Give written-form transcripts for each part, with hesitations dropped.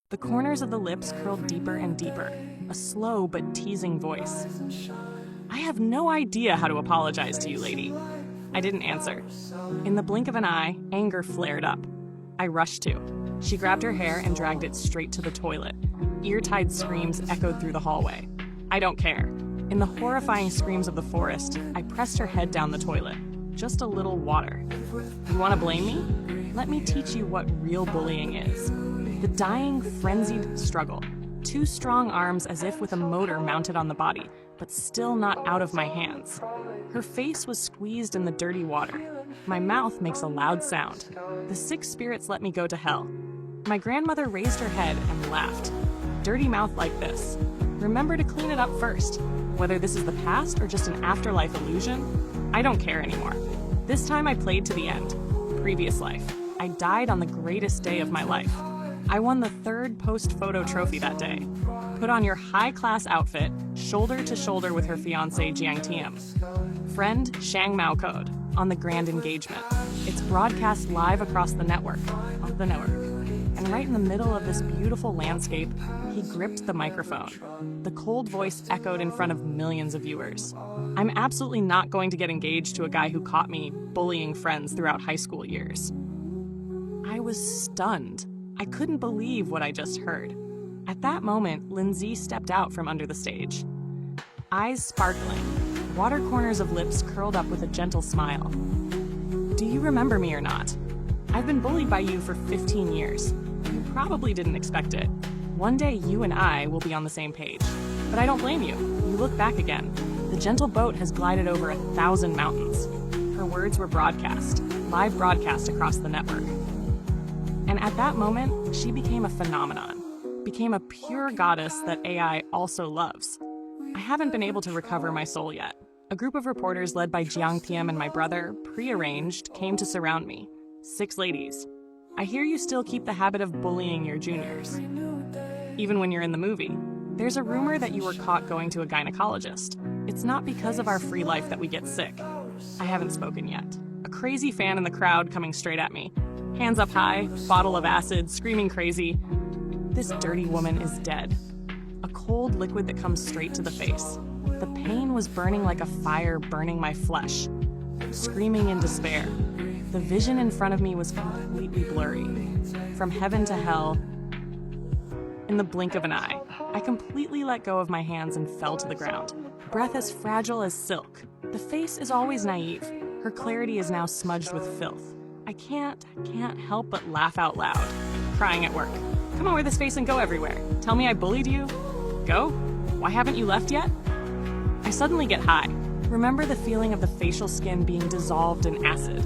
The corners of the lips curled deeper and deeper, a slow but teasing voice. "I have no idea how to apologize to you, lady." I didn't answer. In the blink of an eye, anger flared up. I rushed to. She grabbed her hair and dragged it straight to the toilet. Ear-tied screams echoed through the hallway. I don't care. In the horrifying screams of the forest, I pressed her head down the toilet. Just a little water. You want to blame me? Let me teach you what real bullying is. The dying, frenzied struggle. Two strong arms as if with a motor mounted on the body, but still not out of my hands. Her face was squeezed in the dirty water. My mouth makes a loud sound. The six spirits let me go to hell. My grandmother raised her head and laughed. Dirty mouth like this. Remember to clean it up first. Whether this is the past or just an afterlife illusion, I don't care anymore. This time I played to the end. Previous life. I died on the greatest day of my life. I won the 3rd post-photo trophy that day. Put on your high-class outfit, shoulder to shoulder with her fiancé Jiang Tian. Friend Shang Mao Code on the grand engagement. It's broadcast live across the network. And right in the middle of this beautiful landscape, he gripped the microphone. The cold voice echoed in front of millions of viewers. I'm absolutely not going to get engaged to a guy who caught me bullying friends throughout high school years. I was stunned. I couldn't believe what I just heard. At that moment, Lindsay stepped out from under the stage. Eyes sparkling, water corners of lips curled up with a gentle smile. "Do you remember me or not? I've been bullied by you for 15 years. You probably didn't expect it. One day you and I will be on the same page. But I don't blame you. You look back again. The gentle boat has glided over 1,000 mountains." Her words were broadcast, live broadcast across the network. And at that moment, she became a phenomenon, became a pure goddess that AI also loves. I haven't been able to recover my soul yet. A group of reporters led by Jiang Tian and my brother, prearranged, came to surround me. 6 ladies. "I hear you still keep the habit of bullying your juniors. Even when you're in the movie. There's a rumor that you were caught going to a gynecologist. It's not because of our free life that we get sick." I haven't spoken yet. A crazy fan in the crowd coming straight at me. Hands up high, bottle of acid, screaming crazy. This dirty woman is dead. A cold liquid that comes straight to the face. The pain was burning like a fire burning my flesh. Screaming in despair. The vision in front of me was completely blurry. From heaven to hell, in the blink of an eye. I completely let go of my hands and fell to the ground. Breath as fragile as silk. The face is always naive. Her clarity is now smudged with filth. I can't help but laugh out loud. Crying at work. "Come on, wear this face and go everywhere. Tell me I bullied you? Go? Why haven't you left yet?" I suddenly get high. Remember the feeling of the facial skin being dissolved in acid.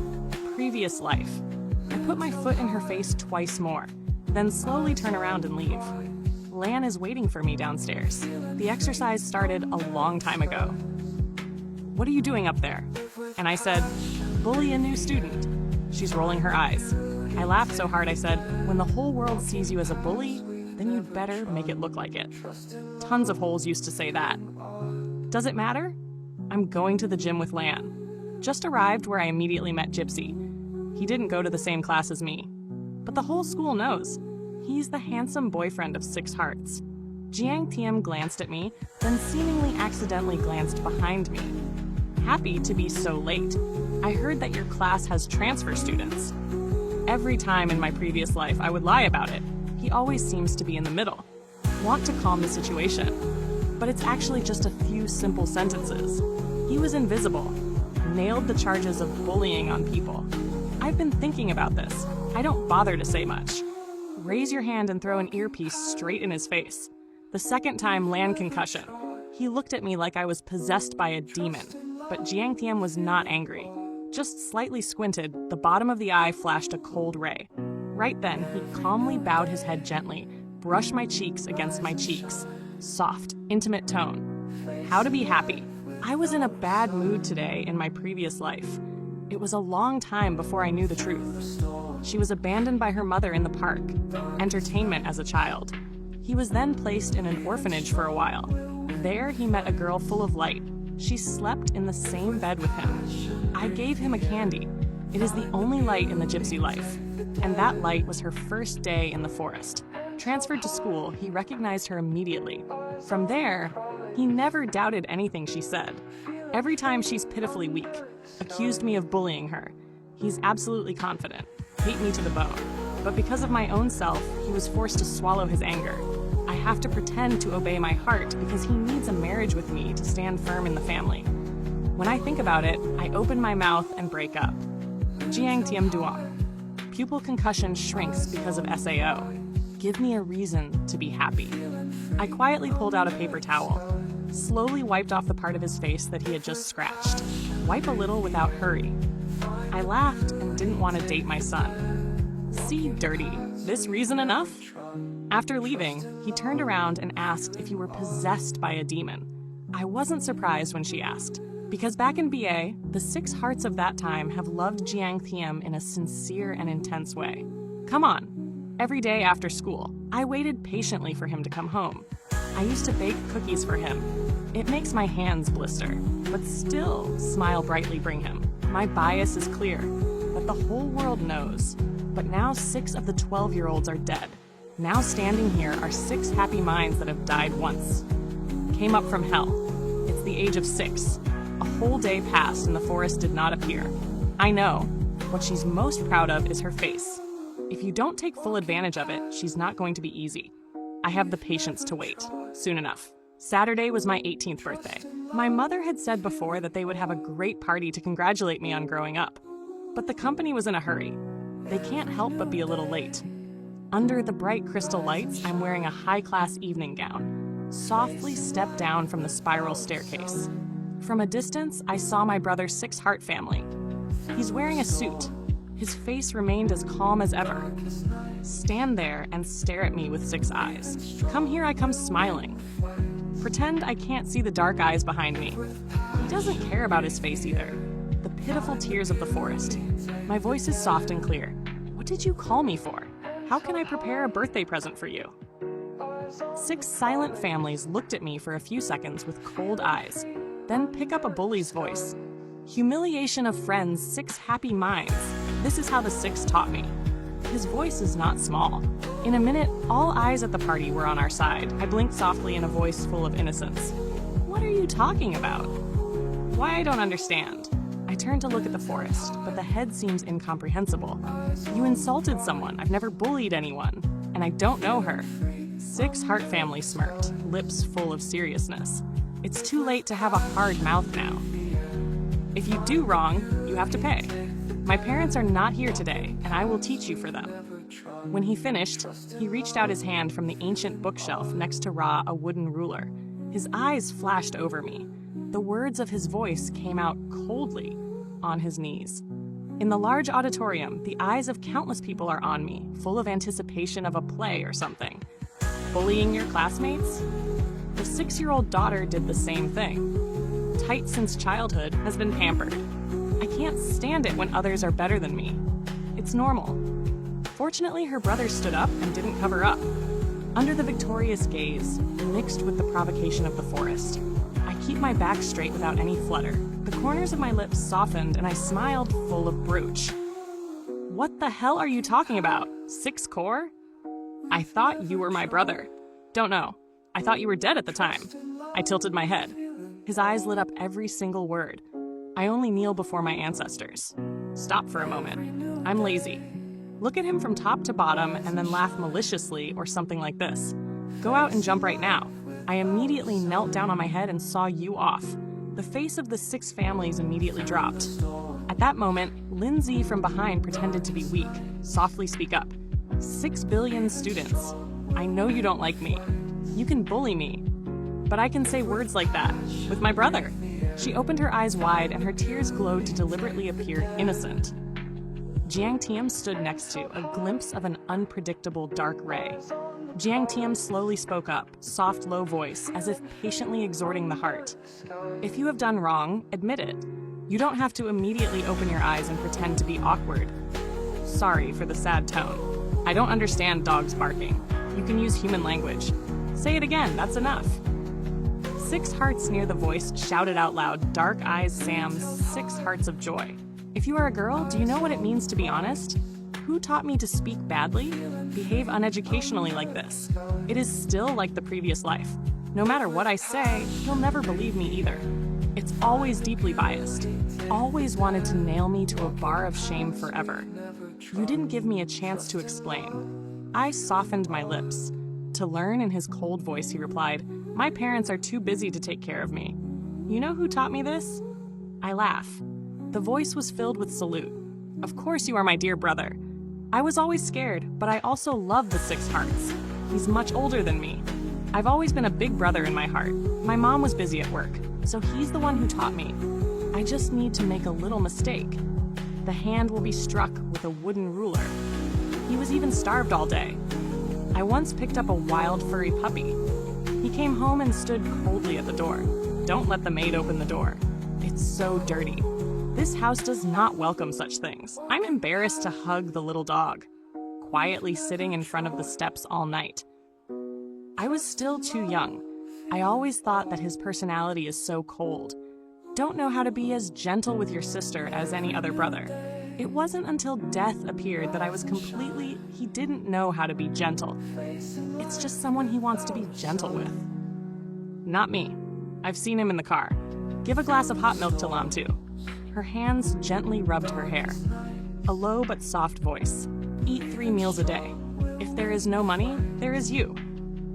Previous life. I put my foot in her face twice more, then slowly turn around and leave. Lan is waiting for me downstairs. The exercise started a long time ago. "What are you doing up there?" And I said, "Bully a new student." She's rolling her eyes. I laughed so hard I said, "When the whole world sees you as a bully, then you'd better make it look like it." Tons of holes used to say that. Does it matter? I'm going to the gym with Lan. Just arrived where I immediately met Gypsy. He didn't go to the same class as me. But the whole school knows. He's the handsome boyfriend of 6 hearts. Jiang Tian glanced at me, then seemingly accidentally glanced behind me. "Happy to be so late. I heard that your class has transfer students." Every time in my previous life I would lie about it. He always seems to be in the middle. Want to calm the situation. But it's actually just a few simple sentences. He was invisible. Nailed the charges of bullying on people. I've been thinking about this. I don't bother to say much. Raise your hand and throw an earpiece straight in his face. The second time, Lan concussion. He looked at me like I was possessed by a demon. But Jiang Tian was not angry. Just slightly squinted, the bottom of the eye flashed a cold ray. Right then, he calmly bowed his head gently, brushed my cheeks against my cheeks. Soft, intimate tone. How to be happy. I was in a bad mood today in my previous life. It was a long time before I knew the truth. She was abandoned by her mother in the park. Entertainment as a child. He was then placed in an orphanage for a while. There, he met a girl full of light. She slept in the same bed with him. I gave him a candy. It is the only light in the gypsy life. And that light was her first day in the forest. Transferred to school, he recognized her immediately. From there, he never doubted anything she said. Every time she's pitifully weak, accused me of bullying her. He's absolutely confident, hate me to the bone. But because of my own self, he was forced to swallow his anger. I have to pretend to obey my heart because he needs a marriage with me to stand firm in the family. When I think about it, I open my mouth and break up. Jiang Tiam Duong. Pupil concussion shrinks because of SAO. Give me a reason to be happy. I quietly pulled out a paper towel, slowly wiped off the part of his face that he had just scratched. Wipe a little without hurry. I laughed and didn't want to date my son. See, dirty, this reason enough? After leaving, he turned around and asked if you were possessed by a demon. I wasn't surprised when she asked, because back in BA, the 6 hearts of that time have loved Jiang Thiam in a sincere and intense way. Come on. Every day after school, I waited patiently for him to come home. I used to bake cookies for him. It makes my hands blister, but still smile brightly bring him. My bias is clear, that the whole world knows. But now 6 of the 12-year-olds are dead. Now standing here are 6 happy minds that have died once. Came up from hell. It's the age of 6. A whole day passed and the forest did not appear. I know. What she's most proud of is her face. If you don't take full advantage of it, she's not going to be easy. I have the patience to wait. Soon enough. Saturday was my 18th birthday. My mother had said before that they would have a great party to congratulate me on growing up. But the company was in a hurry. They can't help but be a little late. Under the bright crystal lights, I'm wearing a high-class evening gown. Softly stepped down from the spiral staircase. From a distance, I saw my brother's 6-heart family. He's wearing a suit. His face remained as calm as ever. Stand there and stare at me with 6 eyes. Come here I come smiling. Pretend I can't see the dark eyes behind me. He doesn't care about his face either. The pitiful tears of the forest. My voice is soft and clear. What did you call me for? How can I prepare a birthday present for you? 6 silent families looked at me for a few seconds with cold eyes, then pick up a bully's voice. Humiliation of friends, 6 happy minds. This is how the 6 taught me. His voice is not small. In a minute, all eyes at the party were on our side. I blinked softly in a voice full of innocence. What are you talking about? Why, I don't understand. I turned to look at the forest, but the head seems incomprehensible. You insulted someone. I've never bullied anyone, and I don't know her. 6-heart family smirked, lips full of seriousness. It's too late to have a hard mouth now. If you do wrong, you have to pay. My parents are not here today, and I will teach you for them. When he finished, he reached out his hand from the ancient bookshelf next to Ra, a wooden ruler. His eyes flashed over me. The words of his voice came out coldly on his knees. In the large auditorium, the eyes of countless people are on me, full of anticipation of a play or something. Bullying your classmates? The 6-year-old daughter did the same thing. Tight since childhood, has been pampered. I can't stand it when others are better than me. It's normal. Fortunately, her brother stood up and didn't cover up. Under the victorious gaze, mixed with the provocation of the forest, I keep my back straight without any flutter. The corners of my lips softened and I smiled full of brooch. What the hell are you talking about? 6 core? I thought you were my brother. Don't know. I thought you were dead at the time. I tilted my head. His eyes lit up every single word. I only kneel before my ancestors. Stop for a moment. I'm lazy. Look at him from top to bottom and then laugh maliciously or something like this. Go out and jump right now. I immediately knelt down on my head and saw you off. The face of the 6 families immediately dropped. At that moment, Lindsay from behind pretended to be weak. Softly speak up. 6 billion students. I know you don't like me. You can bully me. But I can say words like that with my brother. She opened her eyes wide and her tears glowed to deliberately appear innocent. Jiang Tiam stood next to, a glimpse of an unpredictable dark ray. Jiang Tiam slowly spoke up, soft, low voice, as if patiently exhorting the heart. If you have done wrong, admit it. You don't have to immediately open your eyes and pretend to be awkward. Sorry for the sad tone. I don't understand dogs barking. You can use human language. Say it again, that's enough. 6 hearts near the voice shouted out loud, dark eyes Sam's 6 hearts of joy. If you are a girl, do you know what it means to be honest? Who taught me to speak badly, behave uneducationally like this? It is still like the previous life. No matter what I say, he'll never believe me either. It's always deeply biased. Always wanted to nail me to a bar of shame forever. You didn't give me a chance to explain. I softened my lips. To learn in his cold voice, he replied, "My parents are too busy to take care of me." You know who taught me this? I laugh. The voice was filled with salute. Of course you are my dear brother. I was always scared, but I also love the Six Hearts. He's much older than me. I've always been a big brother in my heart. My mom was busy at work, so he's the one who taught me. I just need to make a little mistake. The hand will be struck with a wooden ruler. He was even starved all day. I once picked up a wild furry puppy. He came home and stood coldly at the door. Don't let the maid open the door. It's so dirty. This house does not welcome such things. I'm embarrassed to hug the little dog, quietly sitting in front of the steps all night. I was still too young. I always thought that his personality is so cold. Don't know how to be as gentle with your sister as any other brother. It wasn't until death appeared that I was he didn't know how to be gentle. It's just someone he wants to be gentle with. Not me. I've seen him in the car. Give a glass of hot milk to Lam too. Her hands gently rubbed her hair. A low but soft voice. Eat 3 meals a day. If there is no money, there is you.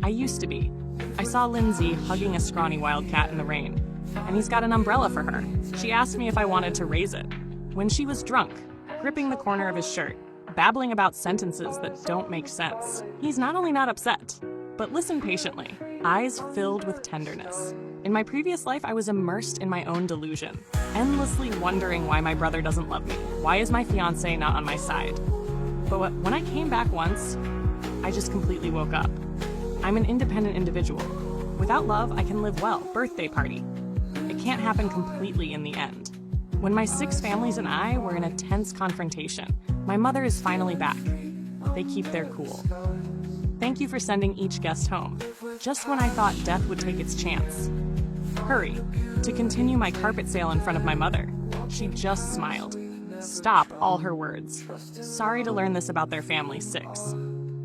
I used to be. I saw Lindsay hugging a scrawny wildcat in the rain, and he's got an umbrella for her. She asked me if I wanted to raise it. When she was drunk, gripping the corner of his shirt, babbling about sentences that don't make sense. He's not only not upset, but listen patiently, eyes filled with tenderness. In my previous life, I was immersed in my own delusion, endlessly wondering why my brother doesn't love me. Why is my fiancé not on my side? But when I came back once, I just completely woke up. I'm an independent individual. Without love, I can live well. Birthday party. It can't happen completely in the end. When my 6 families and I were in a tense confrontation, my mother is finally back. They keep their cool. Thank you for sending each guest home, just when I thought death would take its chance. Hurry, to continue my carpet sale in front of my mother. She just smiled. Stop all her words. Sorry to learn this about their family 6.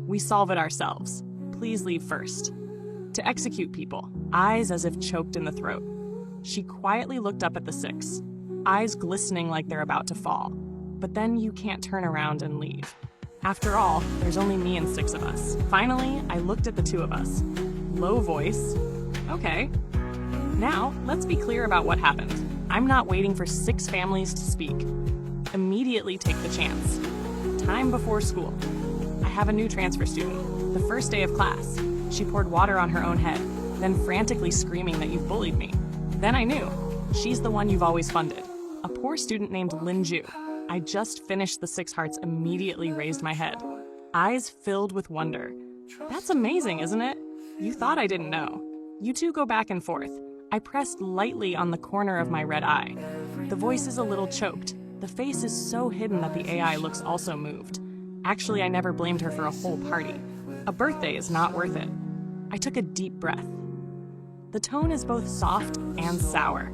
We solve it ourselves. Please leave first. To execute people, eyes as if choked in the throat. She quietly looked up at the 6, eyes glistening like they're about to fall. But then you can't turn around and leave. After all, there's only me and 6 of us. Finally, I looked at the 2 of us. Low voice. Okay. Now, let's be clear about what happened. I'm not waiting for 6 families to speak. Immediately take the chance. Time before school. I have a new transfer student. The first day of class, she poured water on her own head, then frantically screaming that you've bullied me. Then I knew. She's the one you've always funded. A poor student named Linju. I just finished the 6 Hearts, immediately raised my head. Eyes filled with wonder. That's amazing, isn't it? You thought I didn't know. You 2 go back and forth. I pressed lightly on the corner of my red eye. The voice is a little choked. The face is so hidden that the AI looks also moved. Actually, I never blamed her for a whole party. A birthday is not worth it. I took a deep breath. The tone is both soft and sour.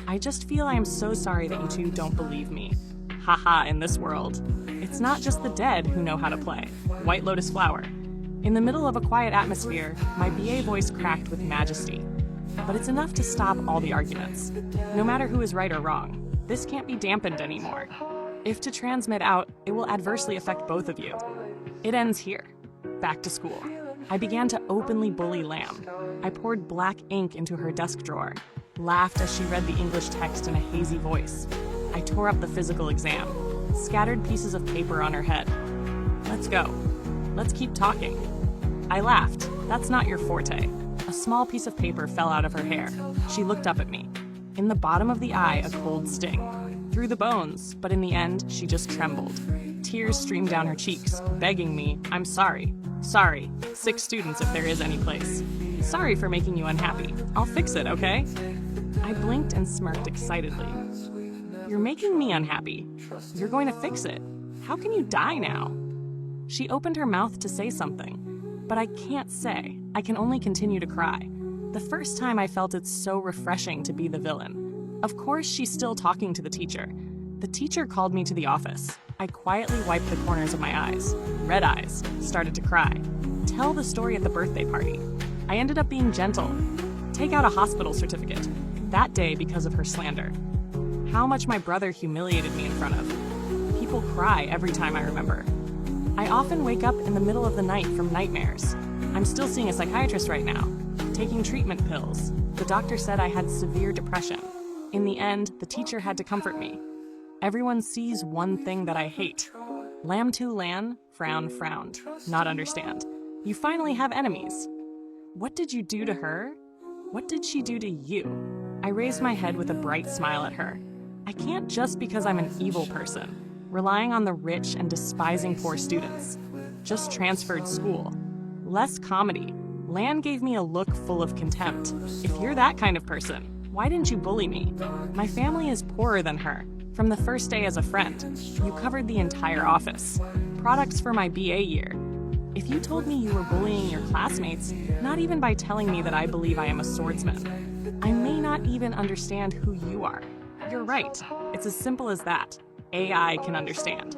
I just feel I am so sorry that you 2 don't believe me. Haha, in this world. It's not just the dead who know how to play. White Lotus Flower. In the middle of a quiet atmosphere, my BA voice cracked with majesty. But it's enough to stop all the arguments. No matter who is right or wrong, this can't be dampened anymore. If to transmit out, it will adversely affect both of you. It ends here. Back to school. I began to openly bully Lam. I poured black ink into her desk drawer, laughed as she read the English text in a hazy voice. I tore up the physical exam, scattered pieces of paper on her head. Let's go. Let's keep talking. I laughed. That's not your forte. A small piece of paper fell out of her hair. She looked up at me. In the bottom of the eye, a cold sting. Through the bones, but in the end, she just trembled. Tears streamed down her cheeks, begging me, I'm sorry. Sorry. 6 students if there is any place. Sorry for making you unhappy. I'll fix it, okay? I blinked and smirked excitedly. You're making me unhappy. You're going to fix it. How can you die now? She opened her mouth to say something, but I can't say. I can only continue to cry. The first time I felt it so refreshing to be the villain. Of course, she's still talking to the teacher. The teacher called me to the office. I quietly wiped the corners of my eyes, red eyes, started to cry. Tell the story at the birthday party. I ended up being gentle. Take out a hospital certificate. That day because of her slander. How much my brother humiliated me in front of. People cry every time I remember. I often wake up in the middle of the night from nightmares. I'm still seeing a psychiatrist right now, taking treatment pills. The doctor said I had severe depression. In the end, the teacher had to comfort me. Everyone sees one thing that I hate. Lam tu lan, frown, frowned, not understand. You finally have enemies. What did you do to her? What did she do to you? I raised my head with a bright smile at her. I can't just because I'm an evil person, relying on the rich and despising poor students. Just transferred school. Less comedy. Lan gave me a look full of contempt. If you're that kind of person, why didn't you bully me? My family is poorer than her. From the first day as a friend, you covered the entire office. Products for my BA year. If you told me you were bullying your classmates, not even by telling me that I believe I am a swordsman, I may not even understand who you are. You're right. It's as simple as that. AI can understand.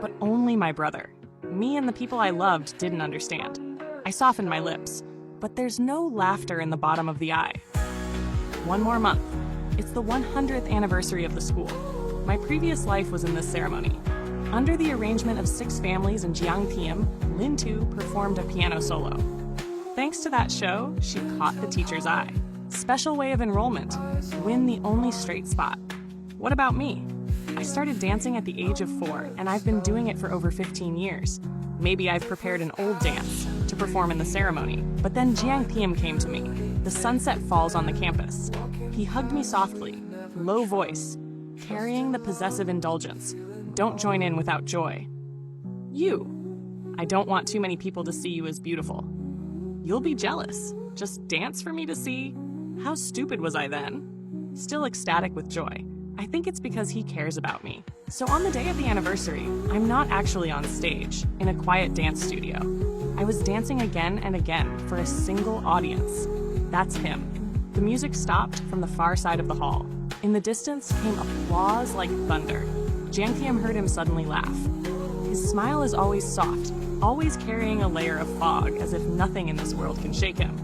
But only my brother. Me and the people I loved didn't understand. I softened my lips, but there's no laughter in the bottom of the eye. One more month. It's the 100th anniversary of the school. My previous life was in this ceremony. Under the arrangement of 6 families in Jiangtian, Lin Tu performed a piano solo. Thanks to that show, she caught the teacher's eye. Special way of enrollment. Win the only straight spot. What about me? I started dancing at the age of 4, and I've been doing it for over 15 years. Maybe I've prepared an old dance to perform in the ceremony, but then Jiangtian came to me. The sunset falls on the campus. He hugged me softly, low voice, carrying the possessive indulgence. Don't join in without joy. You. I don't want too many people to see you as beautiful. You'll be jealous. Just dance for me to see? How stupid was I then? Still ecstatic with joy. I think it's because he cares about me. So on the day of the anniversary, I'm not actually on stage, in a quiet dance studio. I was dancing again and again for a single audience. That's him. The music stopped from the far side of the hall. In the distance came applause like thunder. Jiangtian heard him suddenly laugh. His smile is always soft, always carrying a layer of fog as if nothing in this world can shake him.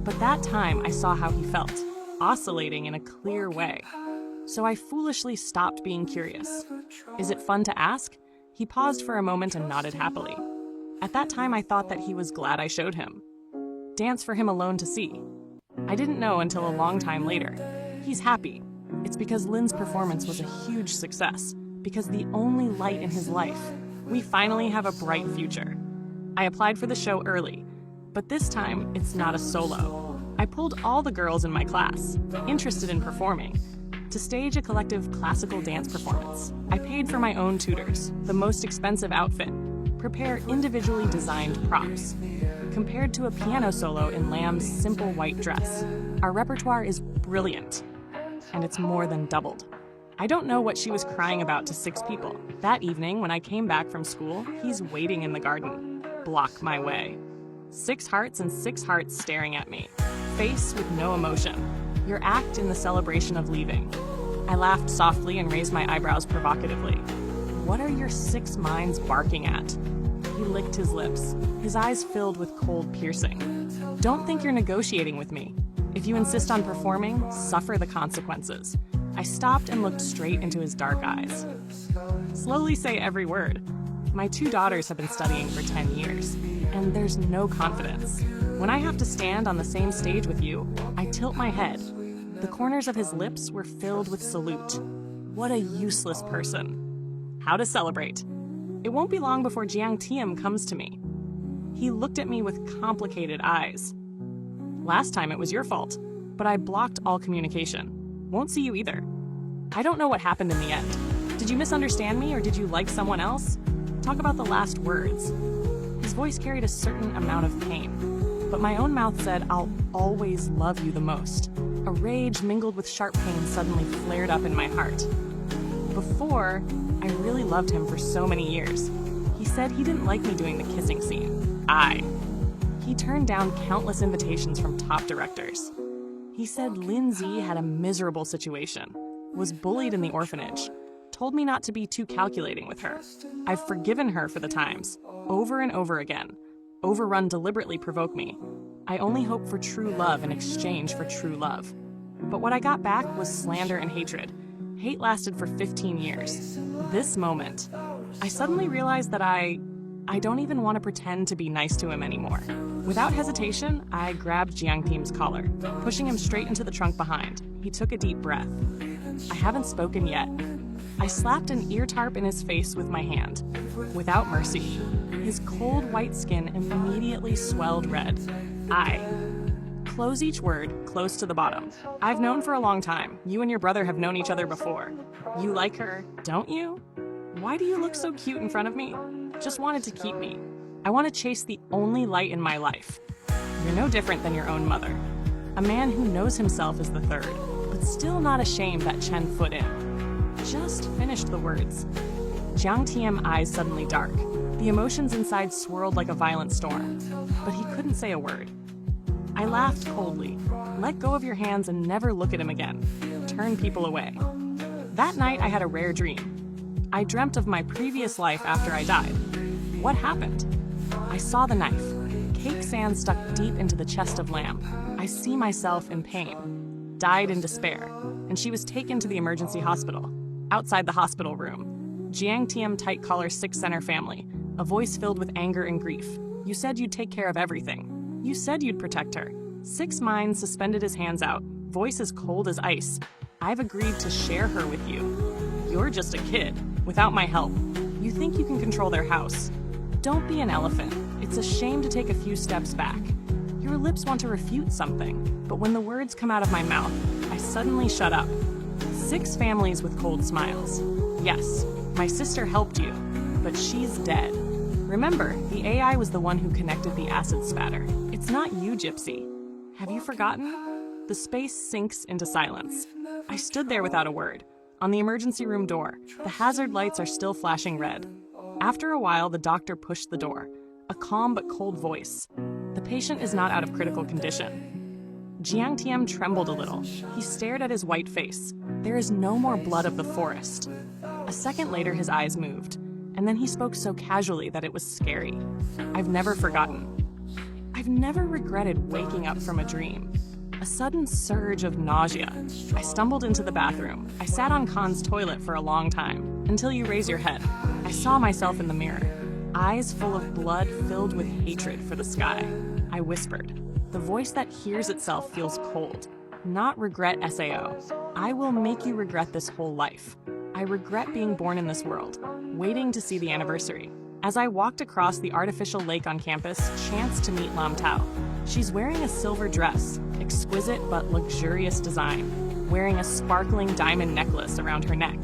But that time I saw how he felt, oscillating in a clear way. So I foolishly stopped being curious. Is it fun to ask? He paused for a moment and nodded happily. At that time I thought that he was glad I showed him. Dance for him alone to see. I didn't know until a long time later. He's happy. It's because Lin's performance was a huge success, because the only light in his life. We finally have a bright future. I applied for the show early, but this time it's not a solo. I pulled all the girls in my class, interested in performing, to stage a collective classical dance performance. I paid for my own tutors, the most expensive outfit, prepare individually designed props. Compared to a piano solo in Lam's simple white dress, our repertoire is brilliant, and it's more than doubled. I don't know what she was crying about to 6 people. That evening, when I came back from school, he's waiting in the garden. Block my way. 6 hearts and 6 hearts staring at me, face with no emotion. Your act in the celebration of leaving. I laughed softly and raised my eyebrows provocatively. What are your 6 minds barking at? He licked his lips, his eyes filled with cold piercing. Don't think you're negotiating with me. If you insist on performing, suffer the consequences. I stopped and looked straight into his dark eyes. Slowly say every word. My 2 daughters have been studying for 10 years, and there's no confidence. When I have to stand on the same stage with you, I tilt my head. The corners of his lips were filled with salute. What a useless person. How to celebrate. It won't be long before Jiangtian comes to me. He looked at me with complicated eyes. Last time it was your fault, but I blocked all communication. Won't see you either. I don't know what happened in the end. Did you misunderstand me or did you like someone else? Talk about the last words. His voice carried a certain amount of pain, but my own mouth said, I'll always love you the most. A rage mingled with sharp pain suddenly flared up in my heart. Before, I really loved him for so many years. He said he didn't like me doing the kissing scene. He turned down countless invitations from top directors. He said Lindsay had a miserable situation, was bullied in the orphanage, told me not to be too calculating with her. I've forgiven her for the times, over and over again. Overrun deliberately provoke me. I only hope for true love in exchange for true love. But what I got back was slander and hatred. Hate lasted for 15 years. This moment, I suddenly realized that I don't even want to pretend to be nice to him anymore. Without hesitation, I grabbed Jiangtim's collar, pushing him straight into the trunk behind. He took a deep breath. I haven't spoken yet. I slapped an ear tarp in his face with my hand, without mercy. His cold white skin immediately swelled red. Close each word close to the bottom. I've known for a long time. You and your brother have known each other before. You like her, don't you? Why do you look so cute in front of me? Just wanted to keep me. I want to chase the only light in my life. You're no different than your own mother. A man who knows himself as the third, but still not ashamed that Chen foot in. Just finished the words. Jiang Tian's eyes suddenly dark. The emotions inside swirled like a violent storm, but he couldn't say a word. I laughed coldly. Let go of your hands and never look at him again. Turn people away. That night I had a rare dream. I dreamt of my previous life after I died. What happened? I saw the knife. Cake sand stuck deep into the chest of lamb. I see myself in pain. Died in despair. And she was taken to the emergency hospital. Outside the hospital room, Jiang Tian tight collar 6 center family. A voice filled with anger and grief. You said you'd take care of everything. You said you'd protect her. 6 minds suspended his hands out. Voice as cold as ice. I've agreed to share her with you. You're just a kid, without my help. You think you can control their house. Don't be an elephant. It's a shame to take a few steps back. Your lips want to refute something, but when the words come out of my mouth, I suddenly shut up. 6 families with cold smiles. Yes, my sister helped you, but she's dead. Remember, the AI was the one who connected the acid spatter. It's not you, Gypsy. Have you forgotten? The space sinks into silence. I stood there without a word. On the emergency room door, the hazard lights are still flashing red. After a while, the doctor pushed the door. A calm but cold voice. The patient is not out of critical condition. Jiang Tian trembled a little. He stared at his white face. There is no more blood of the forest. A second later, his eyes moved. And then he spoke so casually that it was scary. I've never forgotten. I've never regretted waking up from a dream. A sudden surge of nausea. I stumbled into the bathroom. I sat on Khan's toilet for a long time, until you raise your head. I saw myself in the mirror, eyes full of blood filled with hatred for the sky. I whispered. The voice that hears itself feels cold. Not regret, SAO. I will make you regret this whole life. I regret being born in this world, waiting to see the anniversary. As I walked across the artificial lake on campus, chanced to meet Lam Tao. She's wearing a silver dress, exquisite but luxurious design, wearing a sparkling diamond necklace around her neck.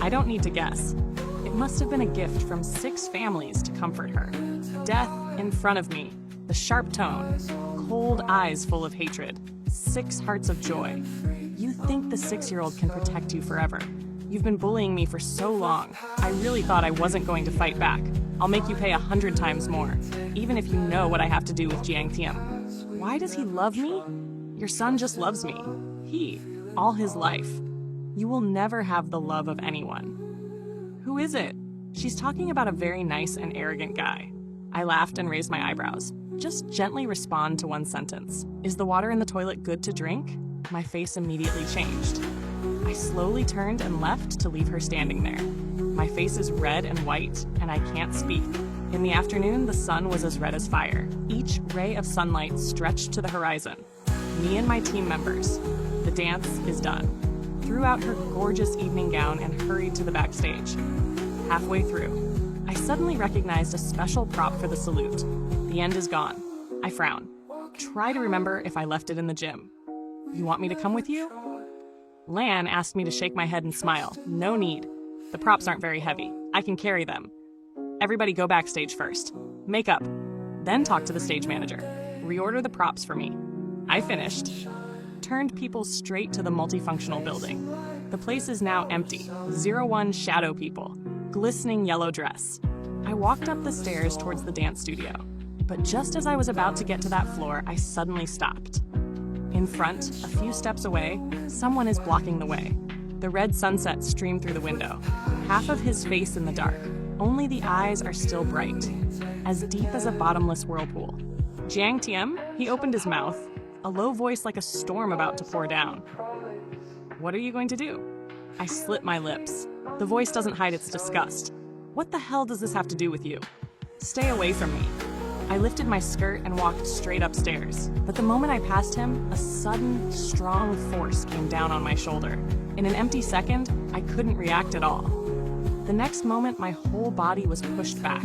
I don't need to guess. It must have been a gift from 6 families to comfort her. Death in front of me, the sharp tone, cold eyes full of hatred, 6 hearts of joy. You think the 6-year-old can protect you forever. You've been bullying me for so long. I really thought I wasn't going to fight back. I'll make you pay 100 times more, even if you know what I have to do with Jiang Tian. Why does he love me? Your son just loves me. He, all his life. You will never have the love of anyone. Who is it? She's talking about a very nice and arrogant guy. I laughed and raised my eyebrows. Just gently respond to one sentence. Is the water in the toilet good to drink? My face immediately changed. I slowly turned and left to leave her standing there. My face is red and white, and I can't speak. In the afternoon, the sun was as red as fire. Each ray of sunlight stretched to the horizon. Me and my team members. The dance is done. Threw out her gorgeous evening gown and hurried to the backstage. Halfway through, I suddenly recognized a special prop for the salute. The end is gone. I frown. Try to remember if I left it in the gym. You want me to come with you? Lan asked me to shake my head and smile. No need. The props aren't very heavy. I can carry them. Everybody go backstage first. Make up. Then talk to the stage manager. Reorder the props for me. I finished. Turned people straight to the multifunctional building. The place is now empty. 01 shadow people. Glistening yellow dress. I walked up the stairs towards the dance studio. But just as I was about to get to that floor, I suddenly stopped. In front, a few steps away, someone is blocking the way. The red sunset streamed through the window, half of his face in the dark. Only the eyes are still bright, as deep as a bottomless whirlpool. Jiang Tian, he opened his mouth, a low voice like a storm about to pour down. What are you going to do? I slit my lips. The voice doesn't hide its disgust. What the hell does this have to do with you? Stay away from me. I lifted my skirt and walked straight upstairs. But the moment I passed him, a sudden, strong force came down on my shoulder. In an empty second, I couldn't react at all. The next moment, my whole body was pushed back.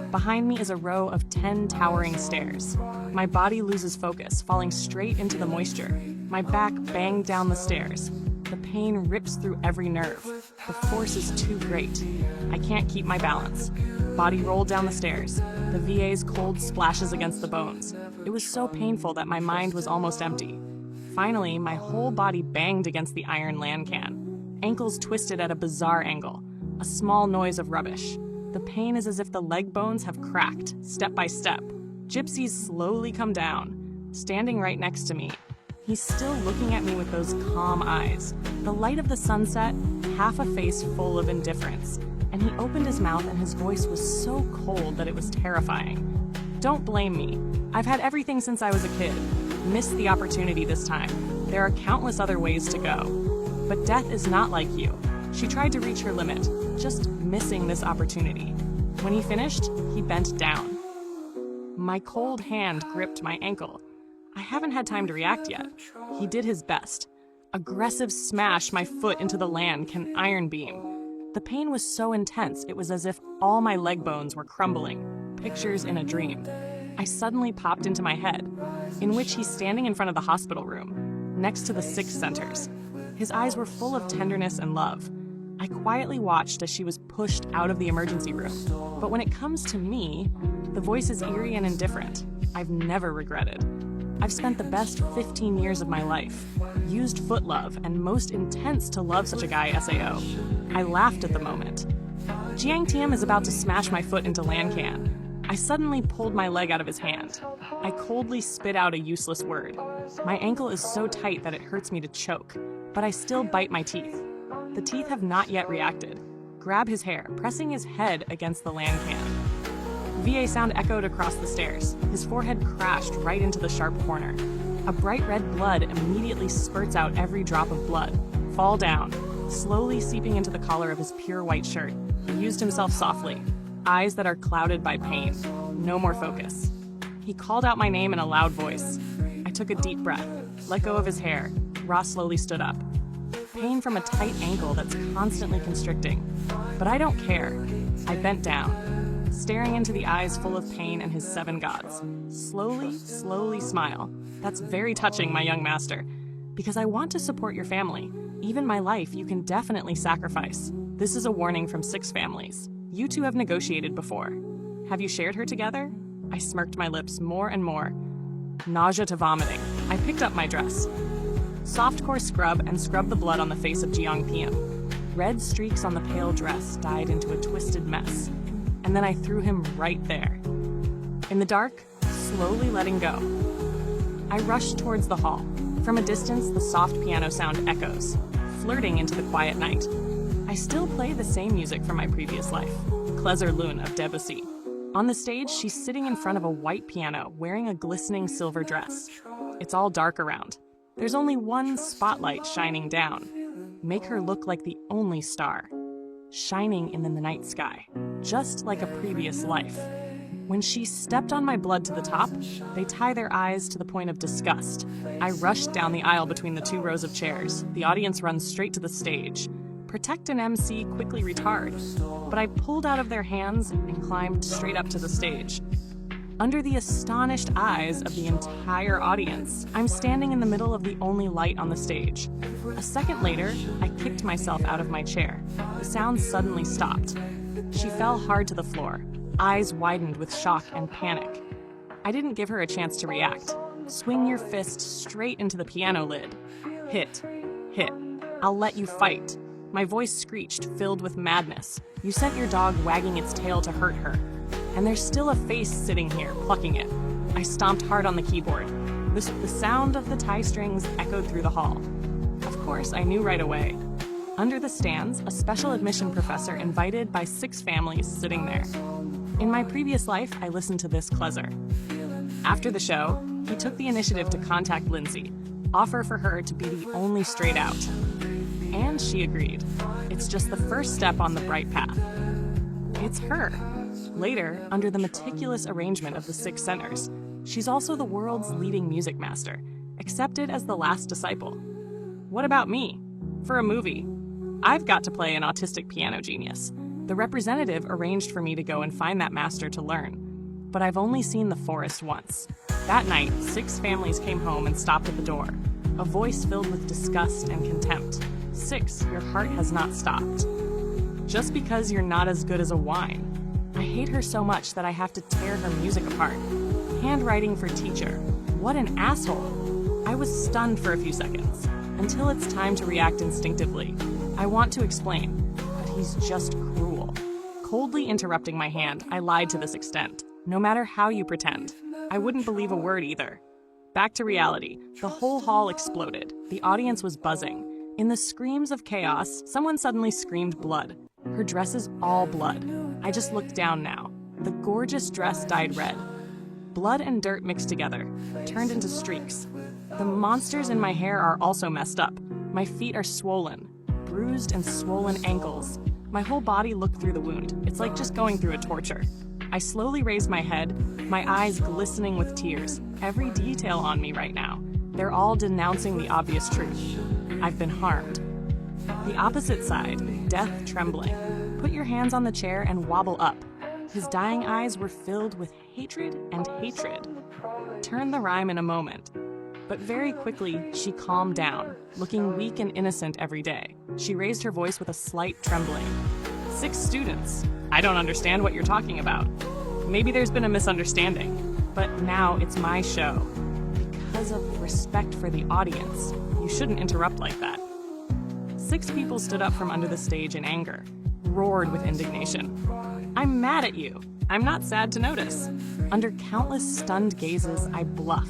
Behind me is a row of 10 towering stairs. My body loses focus, falling straight into the moisture. My back banged down the stairs. The pain rips through every nerve. The force is too great. I can't keep my balance. Body rolled down the stairs. The VA's cold splashes against the bones. It was so painful that my mind was almost empty. Finally, my whole body banged against the iron land can. Ankles twisted at a bizarre angle. A small noise of rubbish. The pain is as if the leg bones have cracked, step by step. Gypsies slowly come down, standing right next to me. He's still looking at me with those calm eyes. The light of the sunset, half a face full of indifference. And he opened his mouth and his voice was so cold that it was terrifying. Don't blame me. I've had everything since I was a kid. Missed the opportunity this time. There are countless other ways to go. But death is not like you. She tried to reach her limit, just missing this opportunity. When he finished, he bent down. My cold hand gripped my ankle. I haven't had time to react yet. He did his best. Aggressive smash my foot into the land can iron beam. The pain was so intense, it was as if all my leg bones were crumbling. Pictures in a dream. I suddenly popped into my head, in which he's standing in front of the hospital room, next to the sick centers. His eyes were full of tenderness and love. I quietly watched as she was pushed out of the emergency room. But when it comes to me, the voice is eerie and indifferent. I've never regretted. I've spent the best 15 years of my life, used foot love, and most intense to love such a guy, SAO. I laughed at the moment. Jiang Tian is about to smash my foot into land can. I suddenly pulled my leg out of his hand. I coldly spit out a useless word. My ankle is so tight that it hurts me to choke, but I still bite my teeth. The teeth have not yet reacted. Grab his hair, pressing his head against the land can. VA sound echoed across the stairs. His forehead crashed right into the sharp corner. A bright red blood immediately spurts out every drop of blood. Fall down, slowly seeping into the collar of his pure white shirt. He used himself softly. Eyes that are clouded by pain. No more focus. He called out my name in a loud voice. I took a deep breath, let go of his hair. Ross slowly stood up. Pain from a tight ankle that's constantly constricting. But I don't care. I bent down, staring into the eyes full of pain and his 7 gods. Slowly smile. That's very touching, my young master. Because I want to support your family. Even my life you can definitely sacrifice. This is a warning from 6 families. You two have negotiated before. Have you shared her together? I smirked my lips more and more. Nausea to vomiting. I picked up my dress. Softcore scrub and scrubbed the blood on the face of Jiang Tian. Red streaks on the pale dress dyed into a twisted mess. And then I threw him right there. In the dark, slowly letting go. I rushed towards the hall. From a distance, the soft piano sound echoes, flirting into the quiet night. I still play the same music from my previous life, Clézar Lune of Debussy. On the stage, she's sitting in front of a white piano, wearing a glistening silver dress. It's all dark around. There's only one spotlight shining down. Make her look like the only star, shining in the night sky, just like a previous life. When she stepped on my blood to the top, they tie their eyes to the point of disgust. I rushed down the aisle between the 2 rows of chairs. The audience runs straight to the stage. Protect an MC quickly retard. But I pulled out of their hands and climbed straight up to the stage. Under the astonished eyes of the entire audience, I'm standing in the middle of the only light on the stage. A second later, I kicked myself out of my chair. The sound suddenly stopped. She fell hard to the floor, eyes widened with shock and panic. I didn't give her a chance to react. Swing your fist straight into the piano lid. Hit. I'll let you fight. My voice screeched, filled with madness. You sent your dog wagging its tail to hurt her. And there's still a face sitting here, plucking it. I stomped hard on the keyboard. The sound of the tie strings echoed through the hall. Of course, I knew right away. Under the stands, a special admission professor invited by 6 families sitting there. In my previous life, I listened to this Klezer. After the show, he took the initiative to contact Lindsay, offer for her to be the only straight out. And she agreed. It's just the first step on the bright path. It's her. Later, under the meticulous arrangement of the 6 centers, she's also the world's leading music master, accepted as the last disciple. What about me? For a movie, I've got to play an autistic piano genius. The representative arranged for me to go and find that master to learn. But I've only seen the forest once. That night, 6 families came home and stopped at the door, a voice filled with disgust and contempt. 6, your heart has not stopped. Just because you're not as good as a wine. I hate her so much that I have to tear her music apart. Handwriting for teacher. What an asshole. I was stunned for a few seconds, until it's time to react instinctively. I want to explain, but he's just cruel. Coldly interrupting my hand, I lied to this extent. No matter how you pretend, I wouldn't believe a word either. Back to reality. The whole hall exploded. The audience was buzzing. In the screams of chaos, someone suddenly screamed blood. Her dress is all blood. I just looked down now. The gorgeous dress dyed red. Blood and dirt mixed together, turned into streaks. The monsters in my hair are also messed up. My feet are swollen, bruised and swollen ankles. My whole body looked through the wound. It's like just going through a torture. I slowly raised my head, my eyes glistening with tears. Every detail on me right now. They're all denouncing the obvious truth. I've been harmed. The opposite side, death trembling. Put your hands on the chair and wobble up. His dying eyes were filled with hatred and hatred. Turn the rhyme in a moment. But very quickly, she calmed down, looking weak and innocent every day. She raised her voice with a slight trembling. 6 students. I don't understand what you're talking about. Maybe there's been a misunderstanding, but now it's my show. Because of respect for the audience, you shouldn't interrupt like that. 6 people stood up from under the stage in anger, roared with indignation. I'm mad at you. I'm not sad to notice. Under countless stunned gazes, I bluff.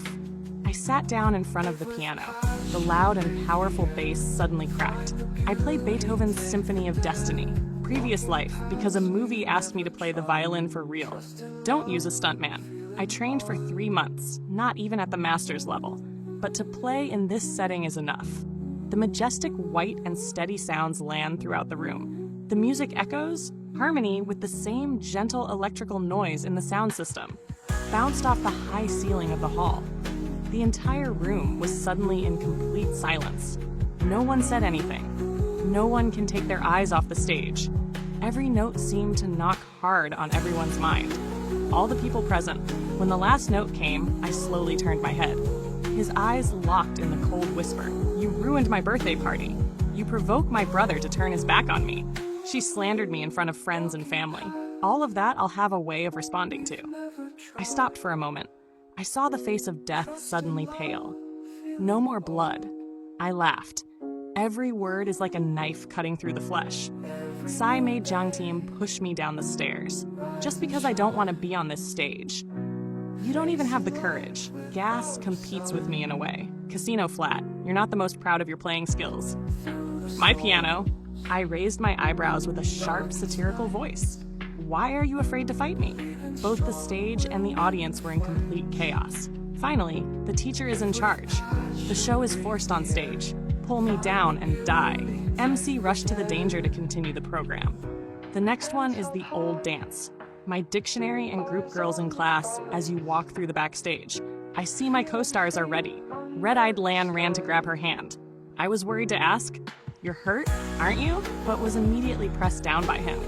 I sat down in front of the piano. The loud and powerful bass suddenly cracked. I played Beethoven's Symphony of Destiny. Previous life, because a movie asked me to play the violin for real. Don't use a stuntman. I trained for 3 months, not even at the master's level. But to play in this setting is enough. The majestic white and steady sounds land throughout the room. The music echoes, harmony with the same gentle electrical noise in the sound system, bounced off the high ceiling of the hall. The entire room was suddenly in complete silence. No one said anything. No one can take their eyes off the stage. Every note seemed to knock hard on everyone's mind. All the people present. When the last note came, I slowly turned my head. His eyes locked in the cold whisper. You ruined my birthday party. You provoked my brother to turn his back on me. She slandered me in front of friends and family. All of that I'll have a way of responding to. I stopped for a moment. I saw the face of death suddenly pale. No more blood. I laughed. Every word is like a knife cutting through the flesh. Sai made Jiang Team push me down the stairs, just because I don't want to be on this stage. You don't even have the courage. Gas competes with me in a way. Casino flat, you're not the most proud of your playing skills. My piano. I raised my eyebrows with a sharp, satirical voice. Why are you afraid to fight me? Both the stage and the audience were in complete chaos. Finally, the teacher is in charge. The show is forced on stage. Pull me down and die. MC rushed to the danger to continue the program. The next one is the old dance. My dictionary and group girls in class as you walk through the backstage. I see my co-stars are ready. Red-eyed Lan ran to grab her hand. I was worried to ask, "You're hurt, aren't you?" but was immediately pressed down by him.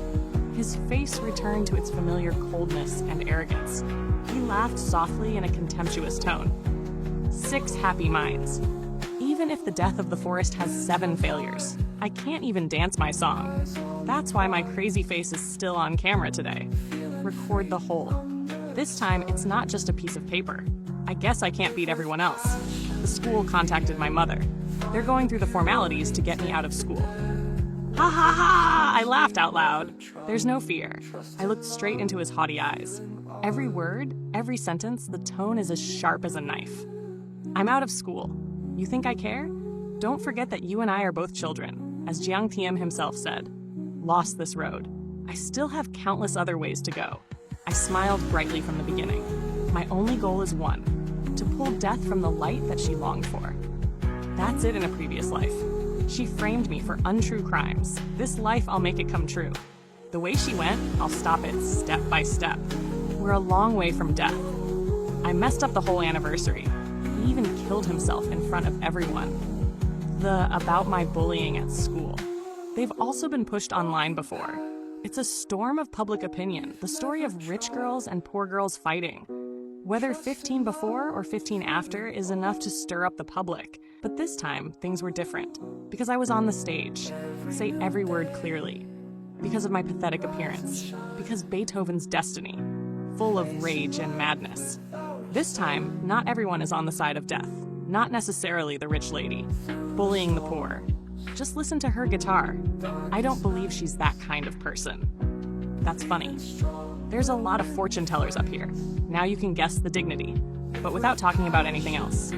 His face returned to its familiar coldness and arrogance. He laughed softly in a contemptuous tone. 6 happy minds. Even if the death of the forest has 7 failures, I can't even dance my song. That's why my crazy face is still on camera today. Record the whole. This time, it's not just a piece of paper. I guess I can't beat everyone else. The school contacted my mother. They're going through the formalities to get me out of school. Ha ha ha! I laughed out loud. There's no fear. I looked straight into his haughty eyes. Every word, every sentence, the tone is as sharp as a knife. I'm out of school. You think I care? Don't forget that you and I are both children. as Jiang Tian himself said, lost this road. I still have countless other ways to go. I smiled brightly from the beginning. My only goal is one, to pull death from the light that she longed for. That's it in a previous life. She framed me for untrue crimes. This life, I'll make it come true. The way she went, I'll stop it step by step. We're a long way from death. I messed up the whole anniversary. He even killed himself in front of everyone. About my bullying at school. They've also been pushed online before. It's a storm of public opinion, the story of rich girls and poor girls fighting. Whether 15 before or 15 after is enough to stir up the public. But this time, things were different. Because I was on the stage. Say every word clearly. Because of my pathetic appearance. Because Beethoven's destiny. Full of rage and madness. This time, not everyone is on the side of death. Not necessarily the rich lady. Bullying the poor. Just listen to her guitar. I don't believe she's that kind of person. That's funny. There's a lot of fortune tellers up here. Now you can guess the dignity, but without talking about anything else.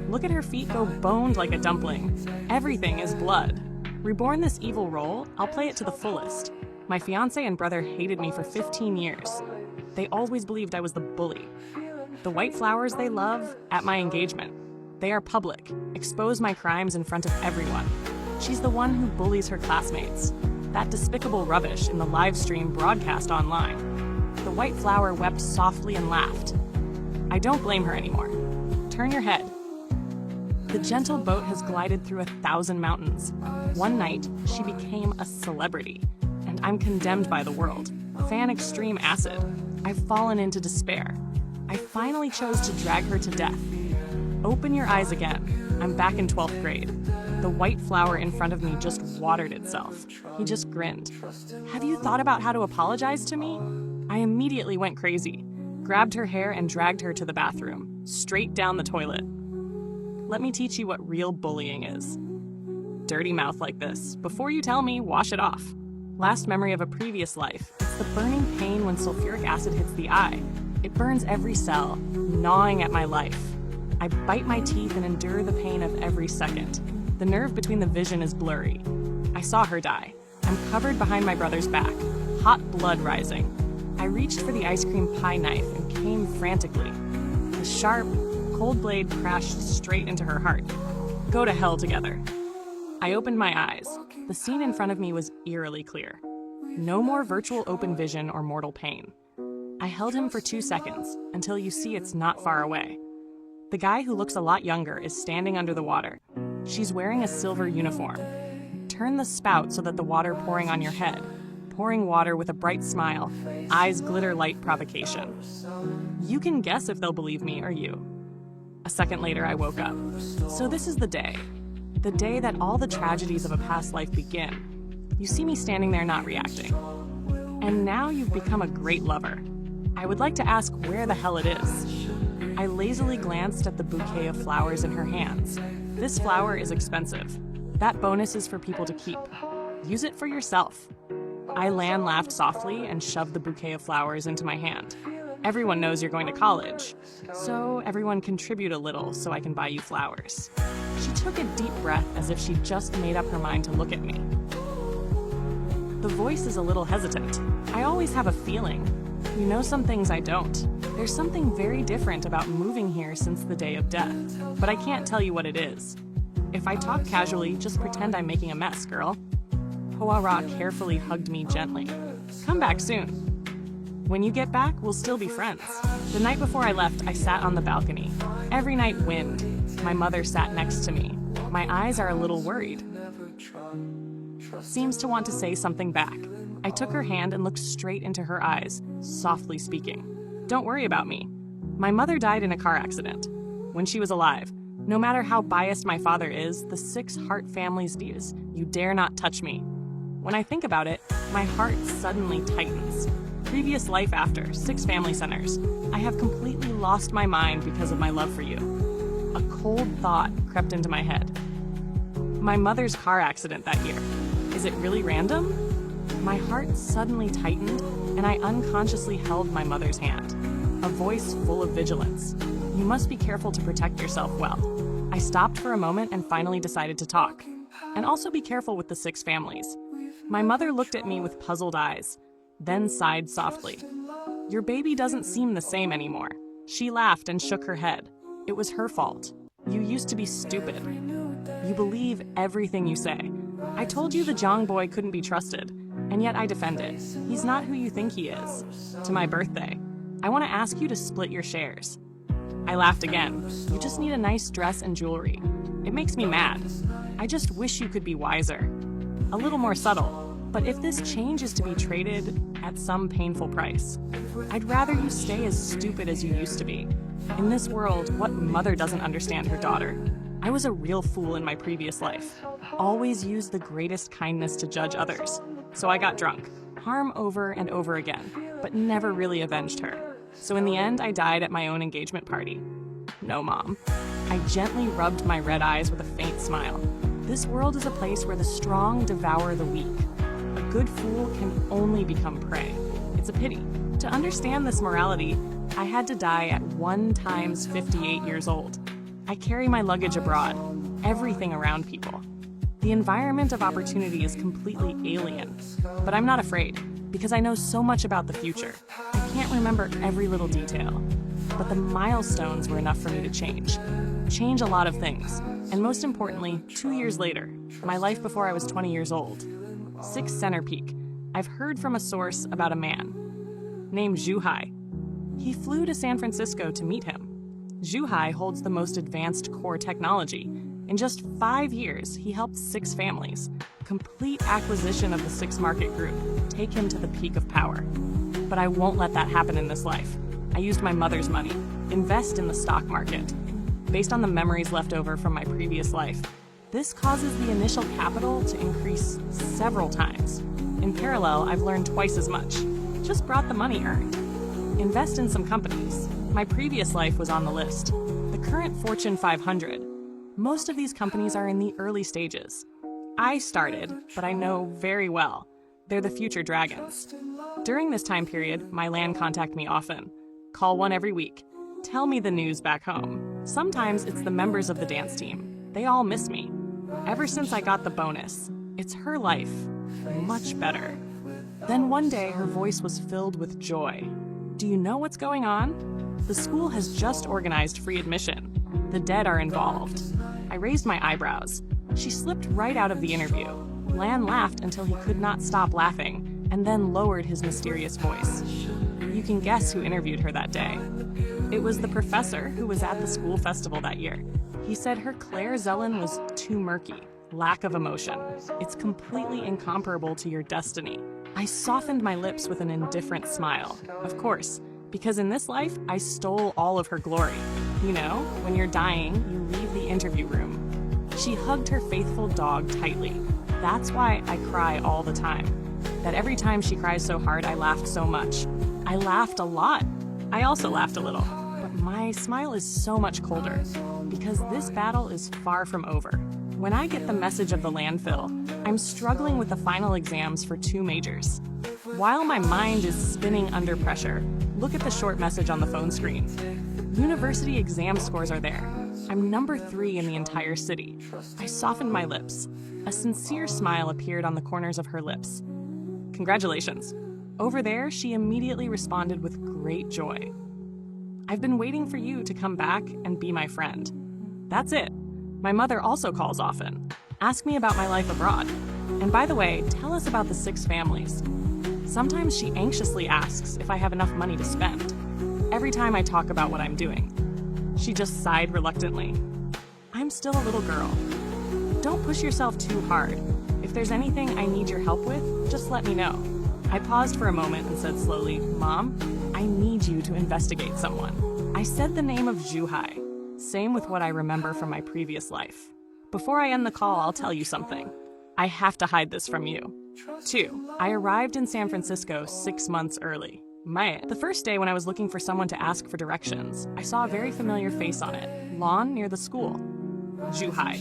Look at her feet go boned like a dumpling. Everything is blood. Reborn this evil role, I'll play it to the fullest. My fiancé and brother hated me for 15 years. They always believed I was the bully. The white flowers they love, at my engagement. They are public, expose my crimes in front of everyone. She's the one who bullies her classmates. That despicable rubbish in the live stream broadcast online. The white flower wept softly and laughed. I don't blame her anymore. Turn your head. The gentle boat has glided through 1,000 mountains. One night, she became a celebrity, and I'm condemned by the world. Fan extreme acid. I've fallen into despair. I finally chose to drag her to death. Open your eyes again. I'm back in 12th grade. The white flower in front of me just watered itself. He just grinned. Have you thought about how to apologize to me? I immediately went crazy, grabbed her hair and dragged her to the bathroom, straight down the toilet. Let me teach you what real bullying is. Dirty mouth like this. Before you tell me, wash it off. Last memory of a previous life. It's the burning pain when sulfuric acid hits the eye. It burns every cell, gnawing at my life. I bite my teeth and endure the pain of every second. The nerve between the vision is blurry. I saw her die. I'm covered behind my brother's back, hot blood rising. I reached for the ice cream pie knife and came frantically. The sharp, cold blade crashed straight into her heart. Go to hell together. I opened my eyes. The scene in front of me was eerily clear. No more virtual open vision or mortal pain. I held him for 2 seconds, until you see it's not far away. The guy who looks a lot younger is standing under the water. She's wearing a silver uniform. Turn the spout so that the water pouring on your head. Pouring water with a bright smile. Eyes glitter light provocation. You can guess if they'll believe me or you. A second later, I woke up. So this is the day. The day that all the tragedies of a past life begin. You see me standing there not reacting. And now you've become a great lover. I would like to ask where the hell it is. I lazily glanced at the bouquet of flowers in her hands. This flower is expensive. That bonus is for people to keep. Use it for yourself. Lan laughed softly and shoved the bouquet of flowers into my hand. Everyone knows you're going to college, so everyone contribute a little so I can buy you flowers. She took a deep breath as if she just made up her mind to look at me. The voice is a little hesitant. I always have a feeling. You know some things I don't. There's something very different about moving here since the day of death, but I can't tell you what it is. If I talk casually, just pretend I'm making a mess, girl. Hoara carefully hugged me gently. Come back soon. When you get back, we'll still be friends. The night before I left, I sat on the balcony. Every night wind. My mother sat next to me. My eyes are a little worried. Seems to want to say something back. I took her hand and looked straight into her eyes, softly speaking. Don't worry about me. My mother died in a car accident. When she was alive, no matter how biased my father is, the 6 Hart family's views, you dare not touch me. When I think about it, my heart suddenly tightens. Previous life after, 6 family centers. I have completely lost my mind because of my love for you. A cold thought crept into my head. My mother's car accident that year. Is it really random? My heart suddenly tightened, and I unconsciously held my mother's hand. A voice full of vigilance. You must be careful to protect yourself well. I stopped for a moment and finally decided to talk. And also be careful with the 6 families. My mother looked at me with puzzled eyes, then sighed softly. Your baby doesn't seem the same anymore. She laughed and shook her head. It was her fault. You used to be stupid. You believe everything you say. I told you the Jiang boy couldn't be trusted, and yet I defend it. He's not who you think he is. To my birthday, I want to ask you to split your shares. I laughed again. You just need a nice dress and jewelry. It makes me mad. I just wish you could be wiser. A little more subtle. But if this change is to be traded at some painful price, I'd rather you stay as stupid as you used to be. In this world, what mother doesn't understand her daughter? I was a real fool in my previous life. Always used the greatest kindness to judge others. So I got drunk. Harm over and over again, but never really avenged her. So in the end, I died at my own engagement party. No, Mom. I gently rubbed my red eyes with a faint smile. This world is a place where the strong devour the weak. A good fool can only become prey. It's a pity. To understand this morality, I had to die at 1 times 58 years old. I carry my luggage abroad, everything around people. The environment of opportunity is completely alien, but I'm not afraid because I know so much about the future. I can't remember every little detail, but the milestones were enough for me to change a lot of things. And most importantly, 2 years later, my life before I was 20 years old. 6 Center Peak. I've heard from a source about a man named Youre. He flew to San Francisco to meet him. Youre holds the most advanced core technology. In just 5 years, he helped 6 families. Complete acquisition of the 6 market group. Take him to the peak of power. But I won't let that happen in this life. I used my mother's money. Invest in the stock market. Based on the memories left over from my previous life, this causes the initial capital to increase several times. In parallel, I've learned twice as much. Just brought the money earned. Invest in some companies. My previous life was on the list. The current Fortune 500. Most of these companies are in the early stages. I started, but I know very well. They're the future dragons. During this time period, my LAN contact me often. Call one every week. Tell me the news back home. Sometimes it's the members of the dance team. They all miss me. Ever since I got the bonus, it's her life. Much better. Then one day, her voice was filled with joy. Do you know what's going on? The school has just organized free admission. The dead are involved. I raised my eyebrows. She slipped right out of the interview. Lan laughed until he could not stop laughing, and then lowered his mysterious voice. You can guess who interviewed her that day. It was the professor who was at the school festival that year. He said her Claire Zellen was too murky, lack of emotion. It's completely incomparable to your destiny. I softened my lips with an indifferent smile. Of course, because in this life, I stole all of her glory. You know, when you're dying, you leave the interview room. She hugged her faithful dog tightly. That's why I cry all the time. That every time she cries so hard, I laughed so much. I laughed a lot. I also laughed a little. But my smile is so much colder, because this battle is far from over. When I get the message of the landfill, I'm struggling with the final exams for 2 majors. While my mind is spinning under pressure, look at the short message on the phone screen. University exam scores are there. I'm number 3 in the entire city. I softened my lips. A sincere smile appeared on the corners of her lips. Congratulations. Over there, she immediately responded with great joy. I've been waiting for you to come back and be my friend. That's it. My mother also calls often. Ask me about my life abroad. And by the way, tell us about the 6 families. Sometimes she anxiously asks if I have enough money to spend. Every time I talk about what I'm doing. She just sighed reluctantly. I'm still a little girl. Don't push yourself too hard. If there's anything I need your help with, just let me know. I paused for a moment and said slowly, Mom, I need you to investigate someone. I said the name of Youre. Same with what I remember from my previous life. Before I end the call, I'll tell you something. I have to hide this from you. 2. I arrived in San Francisco 6 months early. The first day when I was looking for someone to ask for directions, I saw a very familiar face on it. Lawn near the school. Youre.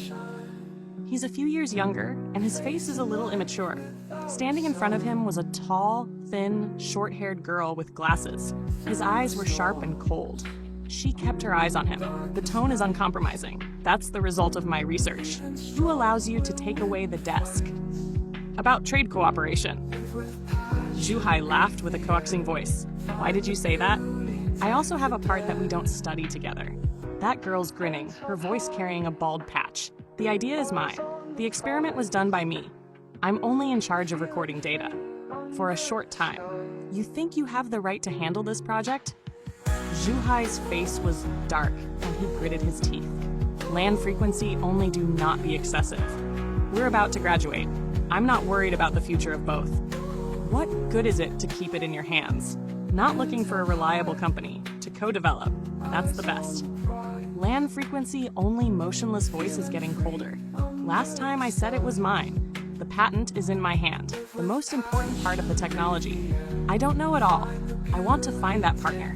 He's a few years younger, and his face is a little immature. Standing in front of him was a tall, thin, short-haired girl with glasses. His eyes were sharp and cold. She kept her eyes on him. The tone is uncompromising. That's the result of my research. Who allows you to take away the desk? About trade cooperation. Zhuhai laughed with a coaxing voice. Why did you say that? I also have a part that we don't study together. That girl's grinning, her voice carrying a bald patch. The idea is mine. The experiment was done by me. I'm only in charge of recording data. For a short time. You think you have the right to handle this project? Zhuhai's face was dark, and he gritted his teeth. Land frequency only do not be excessive. We're about to graduate. I'm not worried about the future of both. What good is it to keep it in your hands? Not looking for a reliable company to co-develop. That's the best. Land frequency only motionless voice is getting colder. Last time I said it was mine. The patent is in my hand, the most important part of the technology. I don't know it all. I want to find that partner.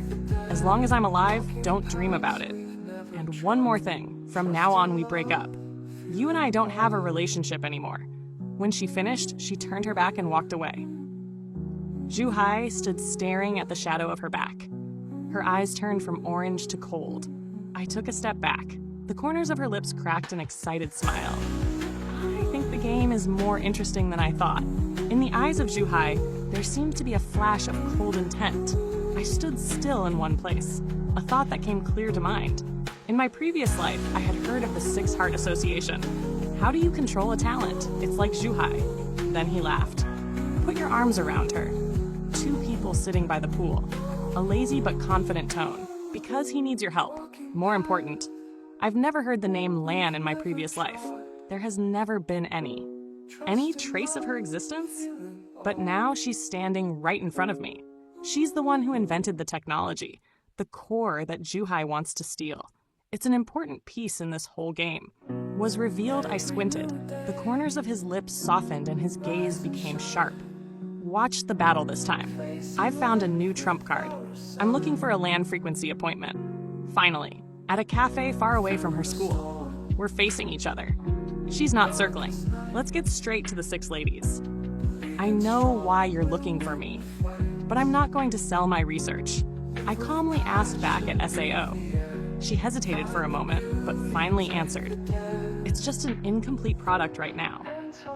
As long as I'm alive, don't dream about it. And one more thing, from now on we break up. You and I don't have a relationship anymore. When she finished, she turned her back and walked away. Zhuhai stood staring at the shadow of her back. Her eyes turned from orange to cold. I took a step back. The corners of her lips cracked an excited smile. I think the game is more interesting than I thought. In the eyes of Zhuhai, there seemed to be a flash of cold intent. I stood still in one place, a thought that came clear to mind. In my previous life, I had heard of the Six Heart Association. How do you control a talent? It's like Zhuhai. Then he laughed. Put your arms around her. Two people sitting by the pool. A lazy but confident tone. Because he needs your help. More important, I've never heard the name Lan in my previous life. There has never been any. Any trace of her existence? But now she's standing right in front of me. She's the one who invented the technology, the core that Zhuhai wants to steal. It's an important piece in this whole game. Was revealed, I squinted. The corners of his lips softened and his gaze became sharp. Watch the battle this time. I've found a new trump card. I'm looking for a land frequency appointment. Finally, at a cafe far away from her school. We're facing each other. She's not circling. Let's get straight to the six ladies. I know why you're looking for me, but I'm not going to sell my research. I calmly asked back at SAO. She hesitated for a moment, but finally answered. It's just an incomplete product right now.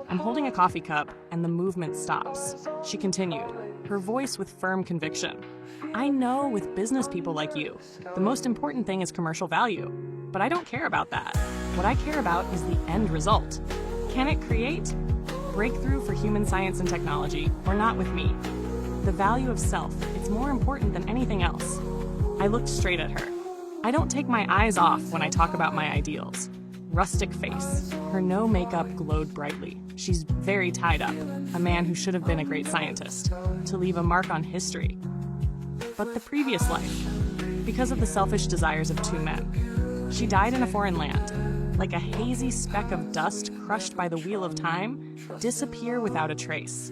I'm holding a coffee cup, and the movement stops. She continued, her voice with firm conviction. I know with business people like you, the most important thing is commercial value, but I don't care about that. What I care about is the end result. Can it create breakthrough for human science and technology, or not with me? The value of self, it's more important than anything else. I looked straight at her. I don't take my eyes off when I talk about my ideals. Rustic face. Her no makeup glowed brightly. She's very tied up, a man who should have been a great scientist, to leave a mark on history. But the previous life, because of the selfish desires of two men. She died in a foreign land, like a hazy speck of dust crushed by the wheel of time, disappear without a trace.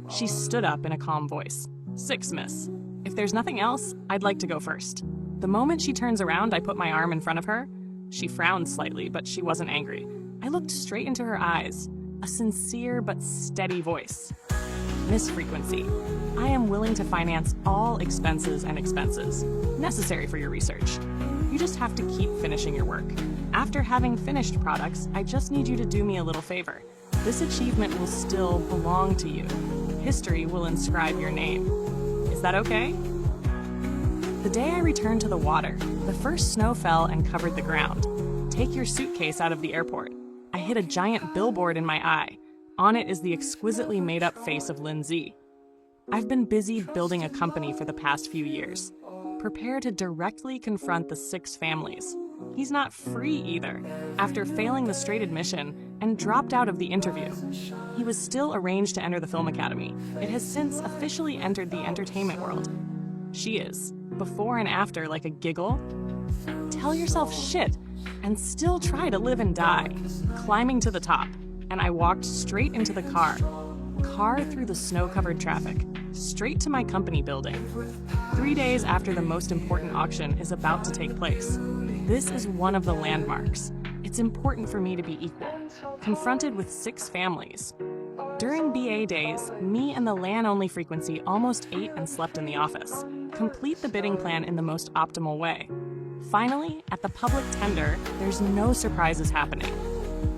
She stood up in a calm voice. 6, miss. If there's nothing else, I'd like to go first. The moment she turns around, I put my arm in front of her. She frowned slightly, but she wasn't angry. I looked straight into her eyes, a sincere but steady voice. Miss Frequency, I am willing to finance all expenses necessary for your research. You just have to keep finishing your work. After having finished products, I just need you to do me a little favor. This achievement will still belong to you. History will inscribe your name. Is that okay? The day I returned to the water, the first snow fell and covered the ground. Take your suitcase out of the airport. I hit a giant billboard in my eye. On it is the exquisitely made-up face of Lin Z. I've been busy building a company for the past few years. Prepare to directly confront the 6 families. He's not free either, after failing the straight admission and dropped out of the interview. He was still arranged to enter the Film Academy. It has since officially entered the entertainment world. She is, before and after, like a giggle. Tell yourself shit, and still try to live and die. Climbing to the top, and I walked straight into the car. Car through the snow-covered traffic, straight to my company building. 3 days after the most important auction is about to take place. This is one of the landmarks. It's important for me to be equal, confronted with 6 families. During BA days, me and the LAN-only frequency almost ate and slept in the office. Complete the bidding plan in the most optimal way. Finally, at the public tender, there's no surprises happening.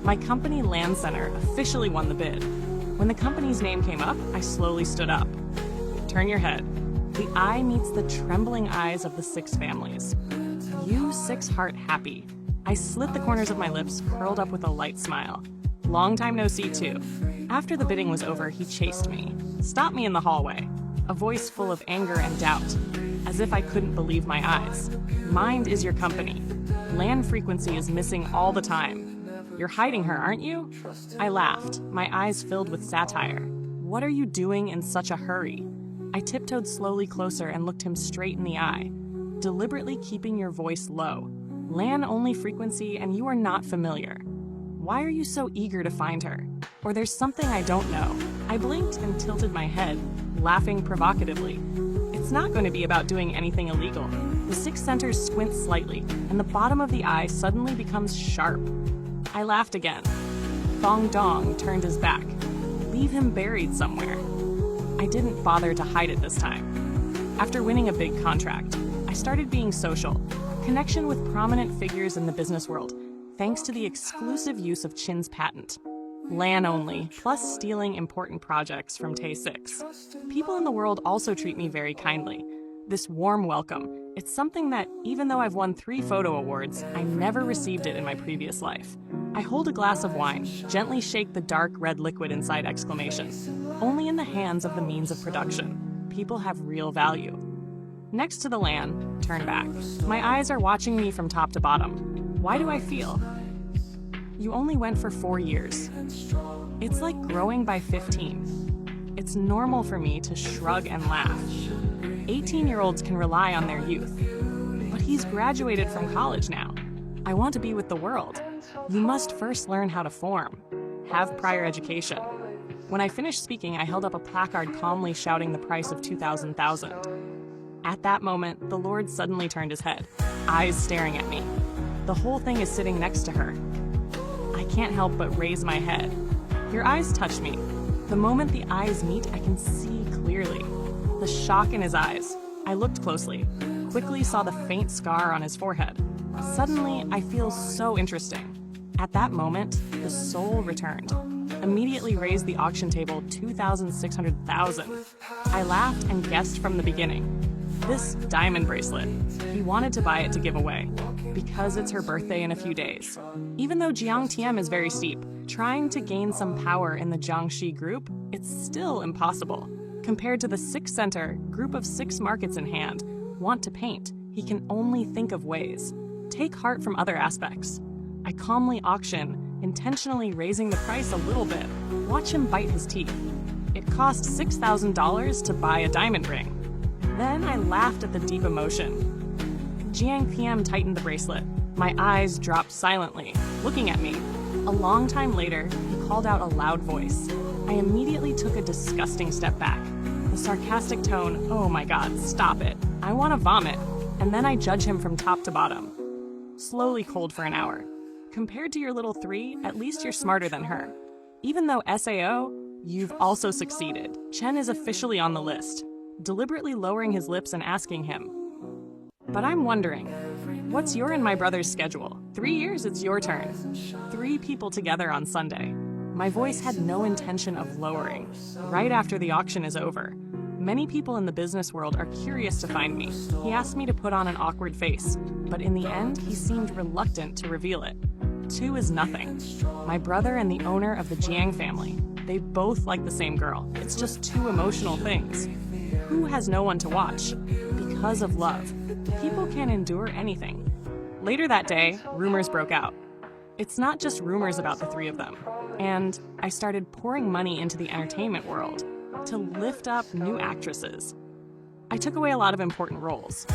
My company Land Center officially won the bid. When the company's name came up, I slowly stood up. Turn your head. The eye meets the trembling eyes of the 6 families. You 6 heart happy. I slit the corners of my lips, curled up with a light smile. Long time no see, too. After the bidding was over, he chased me, stopped me in the hallway, a voice full of anger and doubt, as if I couldn't believe my eyes. Mind is your company. Land frequency is missing all the time. You're hiding her, aren't you? I laughed, my eyes filled with satire. What are you doing in such a hurry? I tiptoed slowly closer and looked him straight in the eye, deliberately keeping your voice low. LAN only frequency and you are not familiar. Why are you so eager to find her? Or there's something I don't know. I blinked and tilted my head, laughing provocatively. It's not going to be about doing anything illegal. The 6 centers squint slightly, and the bottom of the eye suddenly becomes sharp. I laughed again. Thong Dong turned his back. Leave him buried somewhere. I didn't bother to hide it this time. After winning a big contract, I started being social. Connection with prominent figures in the business world, thanks to the exclusive use of Chin's patent. LAN only, plus stealing important projects from Tay6. People in the world also treat me very kindly. This warm welcome, it's something that, even though I've won 3 photo awards, I never received it in my previous life. I hold a glass of wine, gently shake the dark red liquid inside exclamation. Only in the hands of the means of production. People have real value. Next to the LAN, turn back. My eyes are watching me from top to bottom. Why do I feel? You only went for 4 years. It's like growing by 15. It's normal for me to shrug and laugh. 18-year-olds can rely on their youth. But he's graduated from college now. I want to be with the world. You must first learn how to form. Have prior education. When I finished speaking, I held up a placard calmly shouting the price of 2,000,000. At that moment, the Lord suddenly turned his head, eyes staring at me. The whole thing is sitting next to her. I can't help but raise my head. Your eyes touch me. The moment the eyes meet, I can see clearly. The shock in his eyes. I looked closely, quickly saw the faint scar on his forehead. Suddenly, I feel so interesting. At that moment, the soul returned. Immediately raised the auction table 2,600,000. I laughed and guessed from the beginning. This diamond bracelet. He wanted to buy it to give away, because it's her birthday in a few days. Even though Jiang Tian is very steep, trying to gain some power in the Jiangxi group, it's still impossible. Compared to the 6 center group of 6 markets in hand, want to paint, he can only think of ways. Take heart from other aspects. I calmly auction, intentionally raising the price a little bit. Watch him bite his teeth. It cost $6,000 to buy a diamond ring. Then I laughed at the deep emotion. Jiang PM tightened the bracelet. My eyes dropped silently, looking at me. A long time later, he called out a loud voice. I immediately took a disgusting step back. The sarcastic tone, oh my God, stop it. I want to vomit. And then I judge him from top to bottom. Slowly cold for an hour. Compared to your little 3, at least you're smarter than her. Even though SAO, you've also succeeded. Chen is officially on the list, deliberately lowering his lips and asking him. But I'm wondering, what's your and my brother's schedule? 3 years, it's your turn. 3 people together on Sunday. My voice had no intention of lowering. Right after the auction is over. Many people in the business world are curious to find me. He asked me to put on an awkward face, but in the end, he seemed reluctant to reveal it. 2 is nothing. My brother and the owner of the Jiang family. They both like the same girl. It's just 2 emotional things. Who has no one to watch? Because of love. People can endure anything. Later that day, rumors broke out. It's not just rumors about the 3 of them. And I started pouring money into the entertainment world to lift up new actresses. I took away a lot of important roles.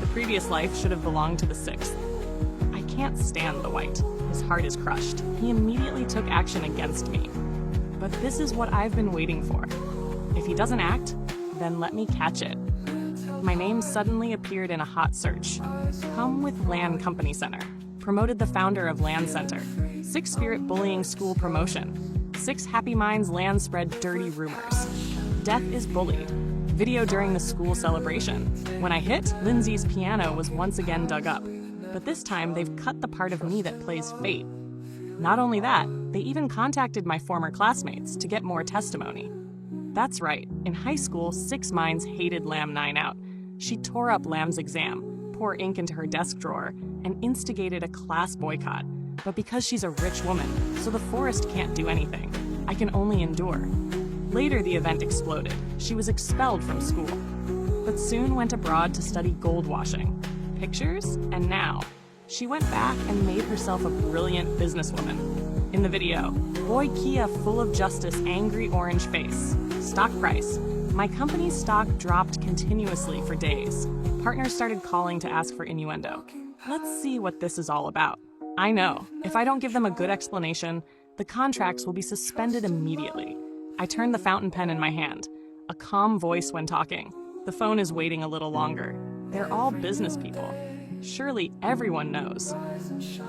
The previous life should have belonged to the 6th. I can't stand the white. His heart is crushed. He immediately took action against me. But this is what I've been waiting for. If he doesn't act, then let me catch it. My name suddenly appeared in a hot search. Come with Land Company Center. Promoted the founder of Land Center. 6 spirit bullying school promotion. 6 happy minds Land spread dirty rumors. Death is bullied. Video during the school celebration. When I hit, Lindsay's piano was once again dug up. but this time they've cut the part of me that plays Fate. Not only that, they even contacted my former classmates to get more testimony. That's right, in high school, 6 Minds hated Lam 9 out. She tore up Lam's exam, poured ink into her desk drawer, and instigated a class boycott. But because she's a rich woman, so the forest can't do anything. I can only endure. Later, the event exploded. She was expelled from school, but soon went abroad to study gold washing. Pictures, and now, she went back and made herself a brilliant businesswoman. In the video, boy Kia full of justice, angry orange face. Stock price. My company's stock dropped continuously for days. Partners started calling to ask for innuendo. Let's see what this is all about. I know, if I don't give them a good explanation, the contracts will be suspended immediately. I turn the fountain pen in my hand. A calm voice when talking. The phone is waiting a little longer. They're all business people. Surely everyone knows.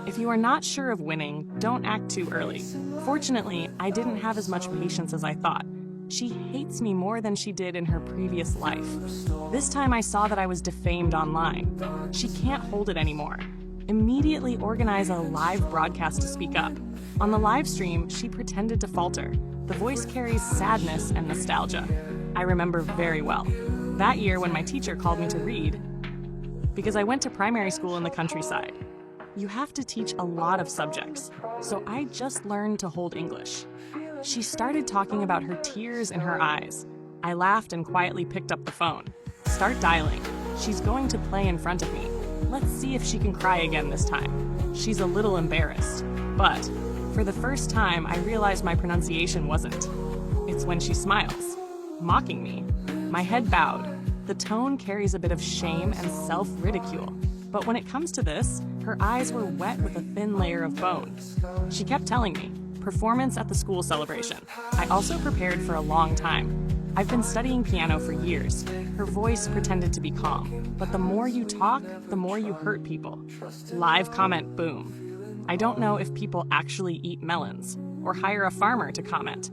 If you are not sure of winning, don't act too early. Fortunately, I didn't have as much patience as I thought. She hates me more than she did in her previous life. This time I saw that I was defamed online. She can't hold it anymore. Immediately organize a live broadcast to speak up. On the live stream, she pretended to falter. The voice carries sadness and nostalgia. I remember very well. That year when my teacher called me to read, because I went to primary school in the countryside. You have to teach a lot of subjects, so I just learned to hold English. She started talking about her tears in her eyes. I laughed and quietly picked up the phone. Start dialing. She's going to play in front of me. Let's see if she can cry again this time. She's a little embarrassed, but for the first time, I realized my pronunciation wasn't. It's when she smiles, mocking me. My head bowed. The tone carries a bit of shame and self-ridicule. But when it comes to this, her eyes were wet with a thin layer of bone. She kept telling me, performance at the school celebration. I also prepared for a long time. I've been studying piano for years. Her voice pretended to be calm. But the more you talk, the more you hurt people. Live comment boom. I don't know if people actually eat melons or hire a farmer to comment.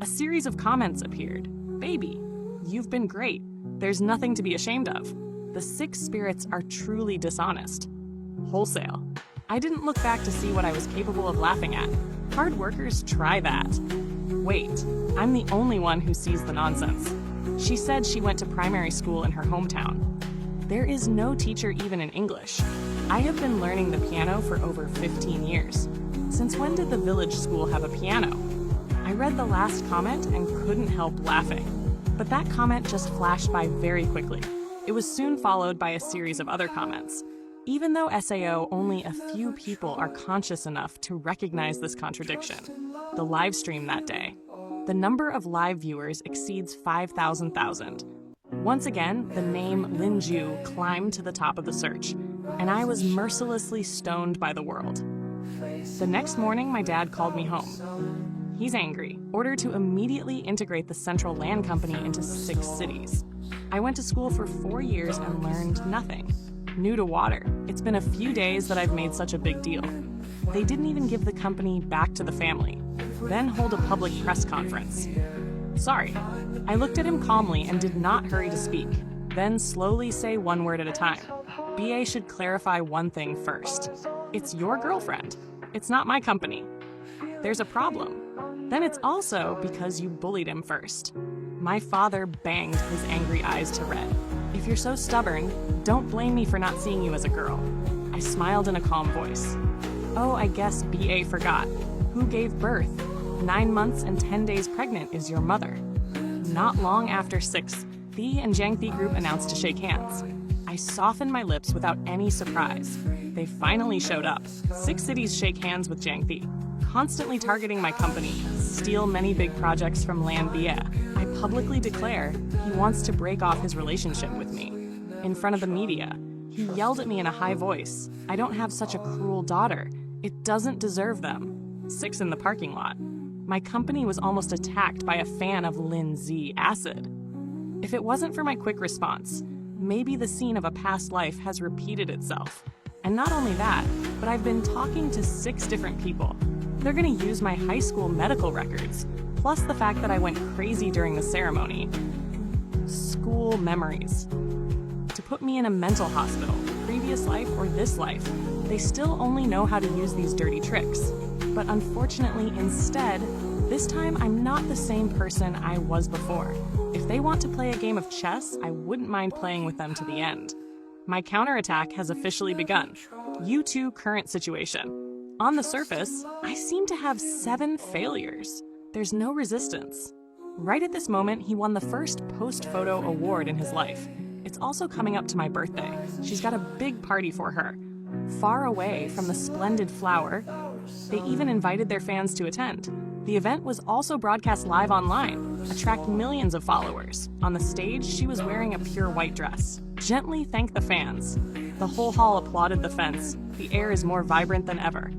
A series of comments appeared. Baby, you've been great. There's nothing to be ashamed of. The 6 spirits are truly dishonest. Wholesale. I didn't look back to see what I was capable of laughing at. Hard workers try that. Wait, I'm the only one who sees the nonsense. She said she went to primary school in her hometown. There is no teacher even in English. I have been learning the piano for over 15 years. Since when did the village school have a piano? I read the last comment and couldn't help laughing. But that comment just flashed by very quickly. It was soon followed by a series of other comments. Even though SAO, only a few people are conscious enough to recognize this contradiction. The live stream that day. The number of live viewers exceeds 5,000. Once again, the name Lin Ju climbed to the top of the search, and I was mercilessly stoned by the world. The next morning, my dad called me home. He's angry, ordered to immediately integrate the central land company into 6 cities. I went to school for 4 years and learned nothing. New to water. It's been a few days that I've made such a big deal. They didn't even give the company back to the family, then hold a public press conference. Sorry. I looked at him calmly and did not hurry to speak, then slowly say one word at a time. BA should clarify one thing first. It's your girlfriend. It's not my company. There's a problem. Then it's also because you bullied him first. My father banged his angry eyes to red. If you're so stubborn, don't blame me for not seeing you as a girl. I smiled in a calm voice. Oh, I guess BA forgot. Who gave birth? 9 months and 10 days pregnant is your mother. Not long after 6, Thi and Jiang Thi Group announced to shake hands. I softened my lips without any surprise. They finally showed up. 6 cities shake hands with Jiang Thi. Constantly targeting my company, steal many big projects from Lan Bia. I publicly declare he wants to break off his relationship with me. In front of the media, he yelled at me in a high voice. I don't have such a cruel daughter. It doesn't deserve them. 6 in the parking lot. My company was almost attacked by a fan of Lin Z acid. If it wasn't for my quick response, maybe the scene of a past life has repeated itself. And not only that, but I've been talking to 6 different people. They're going to use my high school medical records, plus the fact that I went crazy during the ceremony. School memories. To put me in a mental hospital, previous life or this life. They still only know how to use these dirty tricks. But unfortunately, instead, this time I'm not the same person I was before. If they want to play a game of chess, I wouldn't mind playing with them to the end. My counterattack has officially begun. U2 current situation. On the surface, I seem to have 7 failures. There's no resistance. Right at this moment, he won the first post-photo award in his life. It's also coming up to my birthday. She's got a big party for her. Far away from the splendid flower, they even invited their fans to attend. The event was also broadcast live online, attracting millions of followers. On the stage, she was wearing a pure white dress. Gently thank the fans. The whole hall applauded the fence. The air is more vibrant than ever.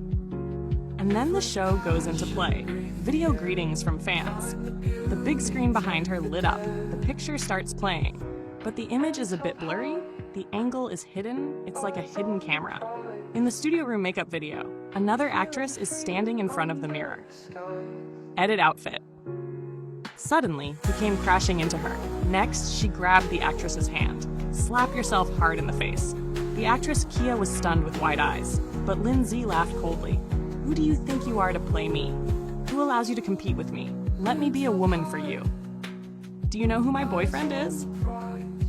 And then the show goes into play. Video greetings from fans. The big screen behind her lit up. The picture starts playing. But the image is a bit blurry. The angle is hidden. It's like a hidden camera. In the studio room makeup video, another actress is standing in front of the mirror. Edit outfit. Suddenly, he came crashing into her. Next, she grabbed the actress's hand. Slap yourself hard in the face. The actress Kia was stunned with wide eyes, but Lindsay laughed coldly. Who do you think you are to play me? Who allows you to compete with me? Let me be a woman for you. Do you know who my boyfriend is?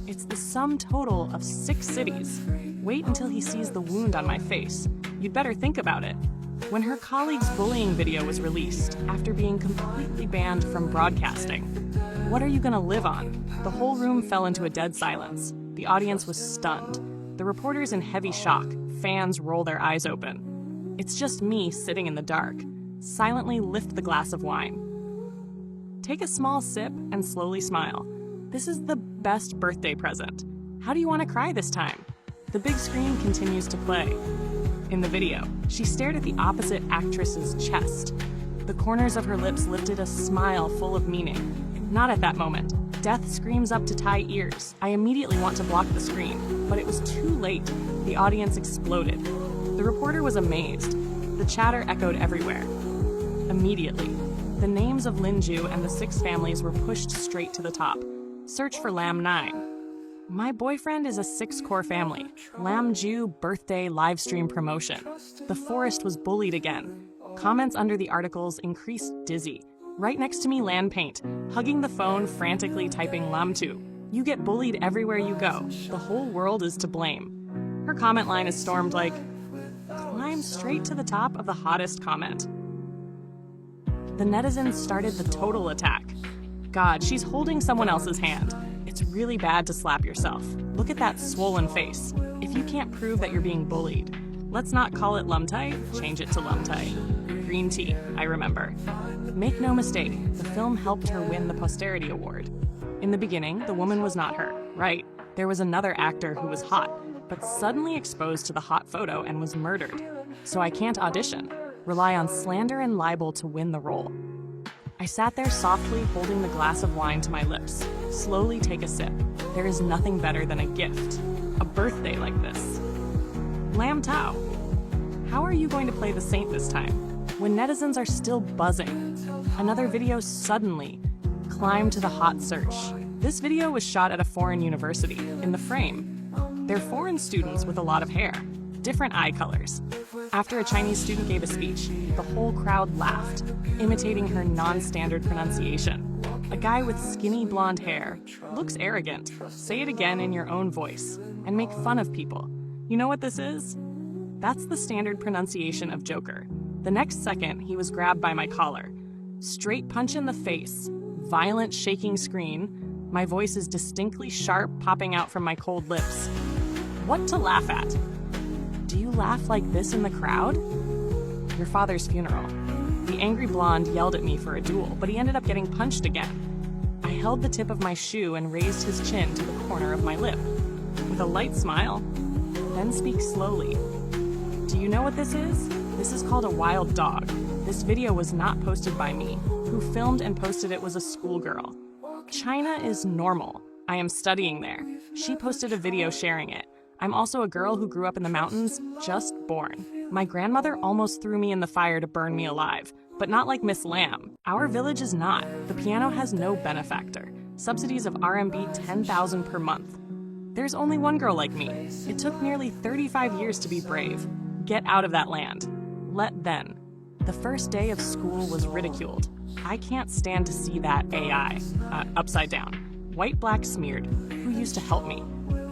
It's the sum total of 6 cities. Wait until he sees the wound on my face. You'd better think about it. When her colleague's bullying video was released, after being completely banned from broadcasting, what are you gonna live on? The whole room fell into a dead silence. The audience was stunned. The reporters in heavy shock. Fans roll their eyes open. It's just me sitting in the dark. Silently lift the glass of wine. Take a small sip and slowly smile. This is the best birthday present. How do you want to cry this time? The big screen continues to play. In the video, she stared at the opposite actress's chest. The corners of her lips lifted a smile full of meaning. Not at that moment. Death screams up to tie ears. I immediately want to block the screen, but it was too late. The audience exploded. The reporter was amazed. The chatter echoed everywhere. Immediately, the names of Linju and the 6 families were pushed straight to the top. Search for Lam 9. My boyfriend is a 6-core family. Lam Ju birthday livestream promotion. The forest was bullied again. Comments under the articles increased dizzy. Right next to me, Land Paint, hugging the phone, frantically typing Lam 2. You get bullied everywhere you go. The whole world is to blame. Her comment line is stormed like, climb straight to the top of the hottest comment. The netizens started the total attack. God, she's holding someone else's hand. It's really bad to slap yourself. Look at that swollen face. If you can't prove that you're being bullied, let's not call it lumtai, change it to lumtai. Green tea, I remember. Make no mistake, the film helped her win the Posterity Award. In the beginning, the woman was not her, right? There was another actor who was hot, but suddenly exposed to the hot photo and was murdered. So I can't audition, rely on slander and libel to win the role. I sat there softly holding the glass of wine to my lips. Slowly take a sip. There is nothing better than a gift. A birthday like this. Lam Tao, how are you going to play the saint this time? When netizens are still buzzing. Another video suddenly climbed to the hot search. This video was shot at a foreign university. In the frame, they're foreign students with a lot of hair. Different eye colors. After a Chinese student gave a speech, the whole crowd laughed, imitating her non-standard pronunciation. A guy with skinny blonde hair looks arrogant. Say it again in your own voice and make fun of people. You know what this is? That's the standard pronunciation of Joker. The next second, he was grabbed by my collar. Straight punch in the face, violent shaking screen. My voice is distinctly sharp, popping out from my cold lips. What to laugh at? Do you laugh like this in the crowd? Your father's funeral. The angry blonde yelled at me for a duel, but he ended up getting punched again. I held the tip of my shoe and raised his chin to the corner of my lip. With a light smile, then speak slowly. Do you know what this is? This is called a wild dog. This video was not posted by me. Who filmed and posted it was a schoolgirl. China is normal. I am studying there. She posted a video sharing it. I'm also a girl who grew up in the mountains, just born. My grandmother almost threw me in the fire to burn me alive, but not like Miss Lamb. Our village is not. The piano has no benefactor. Subsidies of RMB 10,000 per month. There's only one girl like me. It took nearly 35 years to be brave. Get out of that land. Let then. The first day of school was ridiculed. I can't stand to see that AI. Upside down. White, black, smeared. Who used to help me?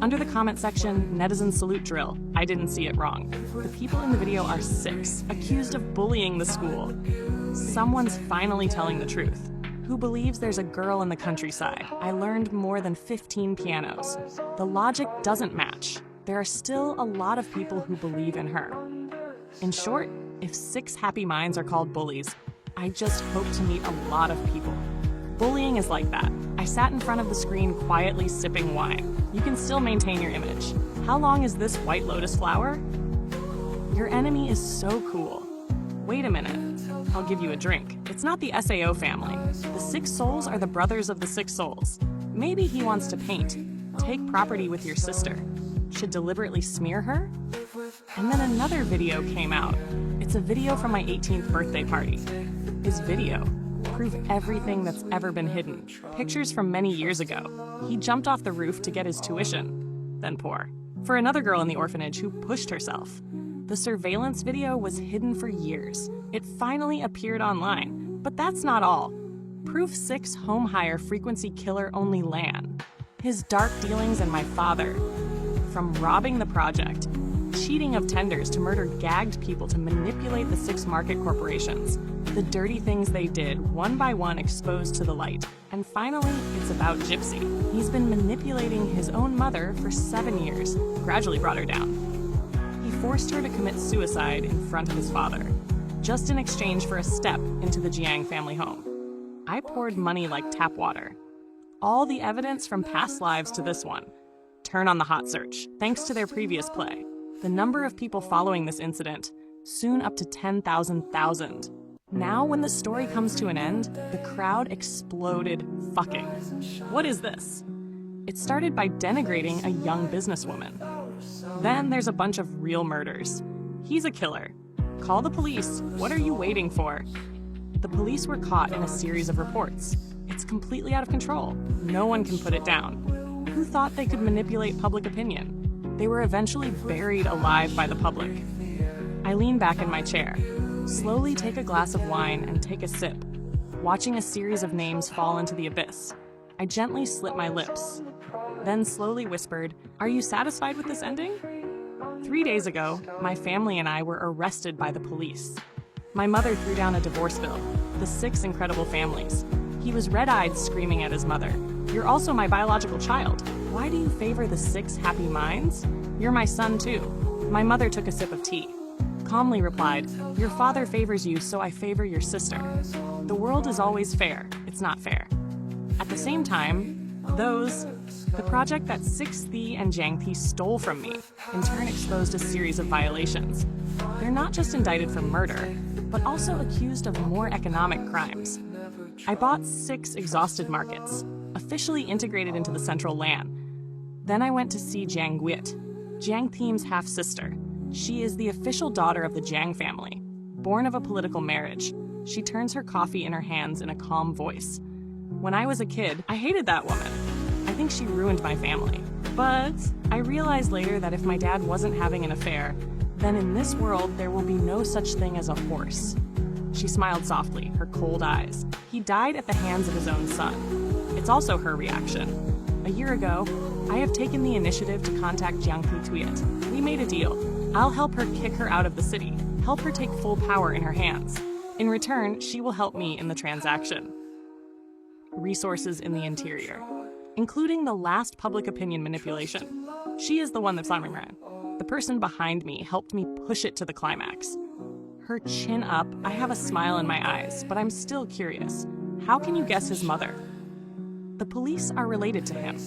Under the comment section, netizens salute drill. I didn't see it wrong. The people in the video are 6, accused of bullying the school. Someone's finally telling the truth. Who believes there's a girl in the countryside? I learned more than 15 pianos. The logic doesn't match. There are still a lot of people who believe in her. In short, if 6 happy minds are called bullies, I just hope to meet a lot of people. Bullying is like that. I sat in front of the screen quietly sipping wine. You can still maintain your image. How long is this white lotus flower? Your enemy is so cool. Wait a minute. I'll give you a drink. It's not the SAO family. The 6 souls are the brothers of the 6 souls. Maybe he wants to paint. Take property with your sister. Should deliberately smear her? And then another video came out. It's a video from my 18th birthday party. His video. Prove everything that's ever been hidden. Pictures from many years ago. He jumped off the roof to get his tuition. Then poor. For another girl in the orphanage who pushed herself. The surveillance video was hidden for years. It finally appeared online. But that's not all. Proof 6 home hire frequency killer only LAN. His dark dealings and my father. From robbing the project, cheating of tenders to murder gagged people to manipulate the 6 market corporations. The dirty things they did, one by one exposed to the light. And finally, it's about Gypsy. He's been manipulating his own mother for 7 years, gradually brought her down. He forced her to commit suicide in front of his father, just in exchange for a step into the Jiang family home. I poured money like tap water. All the evidence from past lives to this one. Turn on the hot search, thanks to their previous play. The number of people following this incident, soon up to 10,000. Now, when the story comes to an end, the crowd exploded fucking. What is this? It started by denigrating a young businesswoman. Then there's a bunch of real murders. He's a killer. Call the police. What are you waiting for? The police were caught in a series of reports. It's completely out of control. No one can put it down. Who thought they could manipulate public opinion? They were eventually buried alive by the public. I lean back in my chair, slowly take a glass of wine and take a sip, watching a series of names fall into the abyss. I gently slit my lips, then slowly whispered, "Are you satisfied with this ending?" 3 days ago, my family and I were arrested by the police. My mother threw down a divorce bill, the 6 incredible families. He was red-eyed screaming at his mother, "You're also my biological child. Why do you favor the 6 happy minds? You're my son too." My mother took a sip of tea, calmly replied, "Your father favors you, so I favor your sister. The world is always fair. It's not fair." At the same time, the project that 6Thi and Jiangthi stole from me, in turn exposed a series of violations. They're not just indicted for murder, but also accused of more economic crimes. I bought 6 exhausted markets, officially integrated into the central LAN. Then I went to see Jiang Guit, Jiang Thieme's half-sister. She is the official daughter of the Jiang family, born of a political marriage. She turns her coffee in her hands in a calm voice. When I was a kid, I hated that woman. I think she ruined my family. But I realized later that if my dad wasn't having an affair, then in this world there will be no such thing as a horse. She smiled softly, her cold eyes. He died at the hands of his own son. It's also her reaction. A year ago, I have taken the initiative to contact Jiangthi Tuyet. We made a deal. I'll help her kick her out of the city, help her take full power in her hands. In return, she will help me in the transaction. Resources in the interior, including the last public opinion manipulation. She is the one that's on ran. The person behind me helped me push it to the climax. Her chin up, I have a smile in my eyes, but I'm still curious. How can you guess his mother? The police are related to him.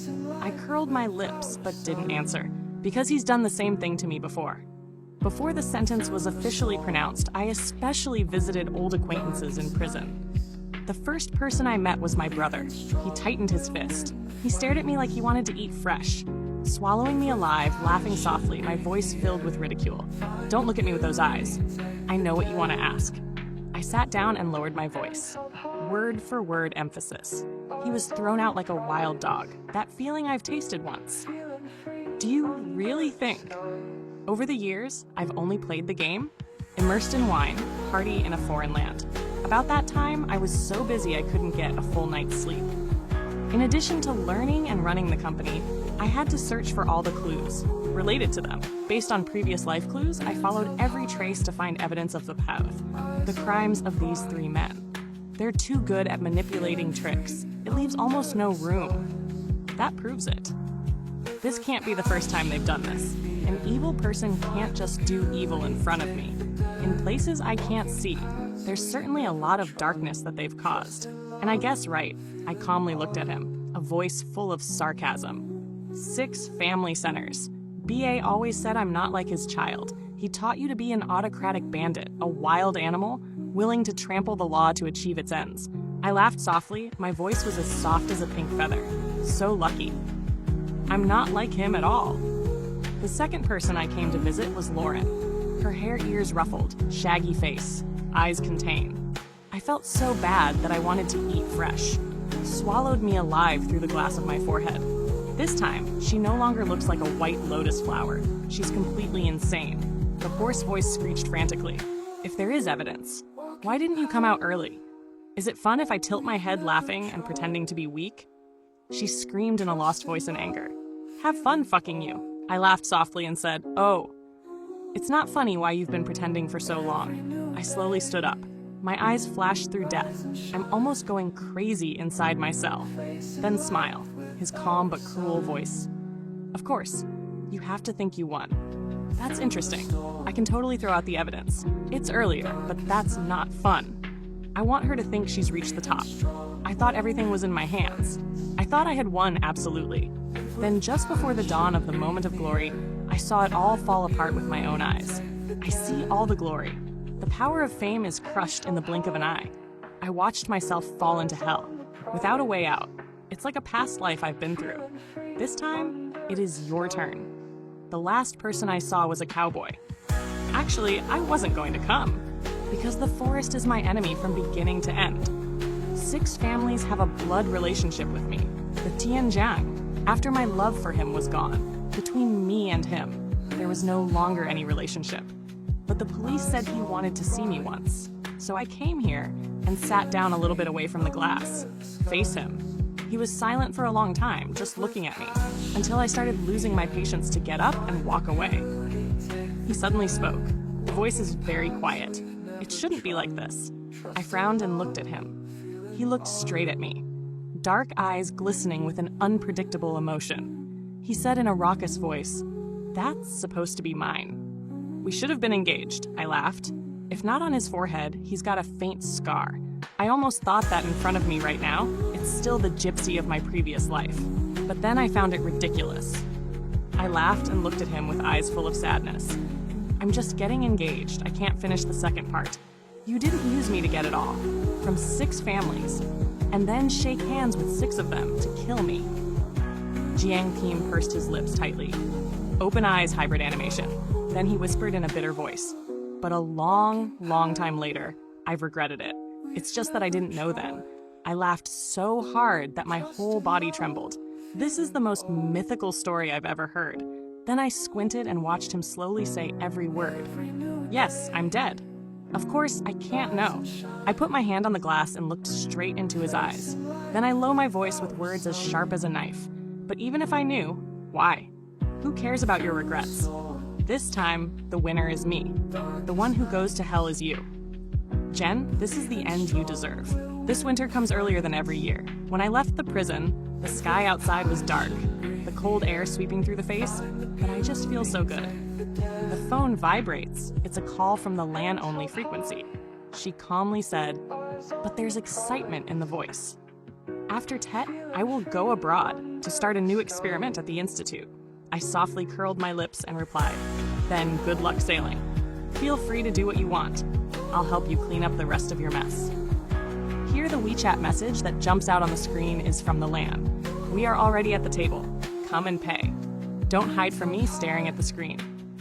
I curled my lips, but didn't answer, because he's done the same thing to me before. Before the sentence was officially pronounced, I especially visited old acquaintances in prison. The first person I met was my brother. He tightened his fist. He stared at me like he wanted to eat fresh. Swallowing me alive, laughing softly, my voice filled with ridicule. "Don't look at me with those eyes. I know what you want to ask." I sat down and lowered my voice. Word for word emphasis. He was thrown out like a wild dog, that feeling I've tasted once. Do you really think? Over the years, I've only played the game, immersed in wine, party in a foreign land. About that time, I was so busy I couldn't get a full night's sleep. In addition to learning and running the company, I had to search for all the clues related to them. Based on previous life clues, I followed every trace to find evidence of the path, the crimes of these three men. They're too good at manipulating tricks. It leaves almost no room. That proves it. This can't be the first time they've done this. An evil person can't just do evil in front of me. In places I can't see, there's certainly a lot of darkness that they've caused. And I guess right, I calmly looked at him, a voice full of sarcasm. 6 family centers. BA always said I'm not like his child. He taught you to be an autocratic bandit, a wild animal, willing to trample the law to achieve its ends. I laughed softly. My voice was as soft as a pink feather. So lucky. I'm not like him at all. The second person I came to visit was Lauren. Her hair, ears ruffled, shaggy face, eyes contained. I felt so bad that I wanted to eat fresh. Swallowed me alive through the glass of my forehead. This time, she no longer looks like a white lotus flower. She's completely insane. The hoarse voice screeched frantically. If there is evidence, why didn't you come out early? Is it fun if I tilt my head laughing and pretending to be weak? She screamed in a lost voice in anger. Have fun fucking you. I laughed softly and said, oh. It's not funny why you've been pretending for so long. I slowly stood up. My eyes flashed through death. I'm almost going crazy inside my cell. Then smile, his calm but cruel voice. Of course, you have to think you won. That's interesting. I can totally throw out the evidence. It's earlier, but that's not fun. I want her to think she's reached the top. I thought everything was in my hands. I thought I had won absolutely. Then just before the dawn of the moment of glory, I saw it all fall apart with my own eyes. I see all the glory. The power of fame is crushed in the blink of an eye. I watched myself fall into hell, without a way out. It's like a past life I've been through. This time, it is your turn. The last person I saw was a cowboy. Actually, I wasn't going to come, because the forest is my enemy from beginning to end. 6 families have a blood relationship with me, the Tianjiang. After my love for him was gone, between me and him, there was no longer any relationship. But the police said he wanted to see me once. So I came here and sat down a little bit away from the glass, face him. He was silent for a long time, just looking at me, until I started losing my patience to get up and walk away. He suddenly spoke. The voice is very quiet. It shouldn't be like this. I frowned and looked at him. He looked straight at me, dark eyes glistening with an unpredictable emotion. He said in a raucous voice, "That's supposed to be mine." We should have been engaged, I laughed. If not on his forehead, he's got a faint scar. I almost thought that in front of me right now, it's still the gypsy of my previous life. But then I found it ridiculous. I laughed and looked at him with eyes full of sadness. I'm just getting engaged. I can't finish the second part. You didn't use me to get it all. From 6 families. And then shake hands with 6 of them to kill me. Jiang Pim pursed his lips tightly. Open eyes hybrid animation. Then he whispered in a bitter voice. But a long, long time later, I've regretted it. It's just that I didn't know then. I laughed so hard that my whole body trembled. This is the most mythical story I've ever heard. Then I squinted and watched him slowly say every word. Yes, I'm dead. Of course, I can't know. I put my hand on the glass and looked straight into his eyes. Then I low my voice with words as sharp as a knife. But even if I knew, why? Who cares about your regrets? This time, the winner is me. The one who goes to hell is you. Jen, this is the end you deserve. This winter comes earlier than every year. When I left the prison, the sky outside was dark, the cold air sweeping through the face, but I just feel so good. The phone vibrates. It's a call from the LAN-only frequency. She calmly said, but there's excitement in the voice. After TET, I will go abroad to start a new experiment at the Institute. I softly curled my lips and replied, then good luck sailing. Feel free to do what you want. I'll help you clean up the rest of your mess. Here the WeChat message that jumps out on the screen is from the LAN. We are already at the table. Come and pay. Don't hide from me staring at the screen.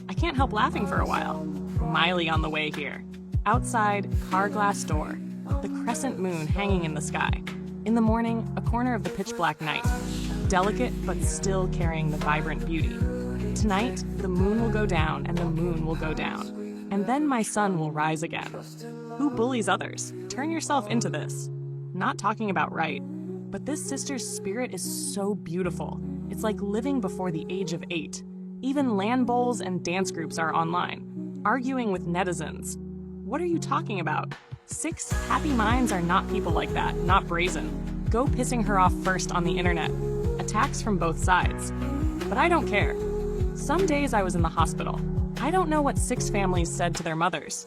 I can't help laughing for a while. Miley on the way here. Outside, car glass door. The crescent moon hanging in the sky. In the morning, a corner of the pitch black night. Delicate, but still carrying the vibrant beauty. Tonight, the moon will go down and the moon will go down, and then my sun will rise again. Who bullies others? Turn yourself into this. Not talking about right, but this sister's spirit is so beautiful. It's like living before the age of 8. Even LAN bowls and dance groups are online, arguing with netizens. What are you talking about? 6 happy minds are not people like that, not brazen. Go pissing her off first on the internet. Attacks from both sides. But I don't care. Some days I was in the hospital. I don't know what 6 families said to their mothers.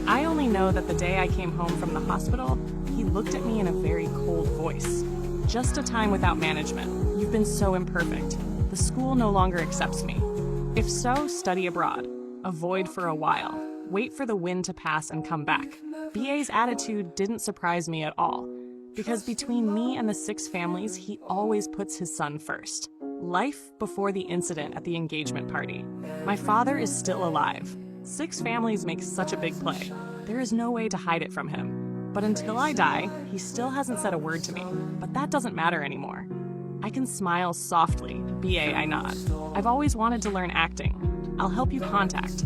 I only know that the day I came home from the hospital, he looked at me in a very cold voice. Just a time without management. You've been so imperfect. The school no longer accepts me. If so, study abroad. Avoid for a while. Wait for the wind to pass and come back. BA's attitude didn't surprise me at all, because between me and the 6 families, he always puts his son first. Life before the incident at the engagement party. My father is still alive. 6 families make such a big play. There is no way to hide it from him. But until I die, he still hasn't said a word to me. But that doesn't matter anymore. I can smile softly. BA, I nod. I've always wanted to learn acting. I'll help you contact.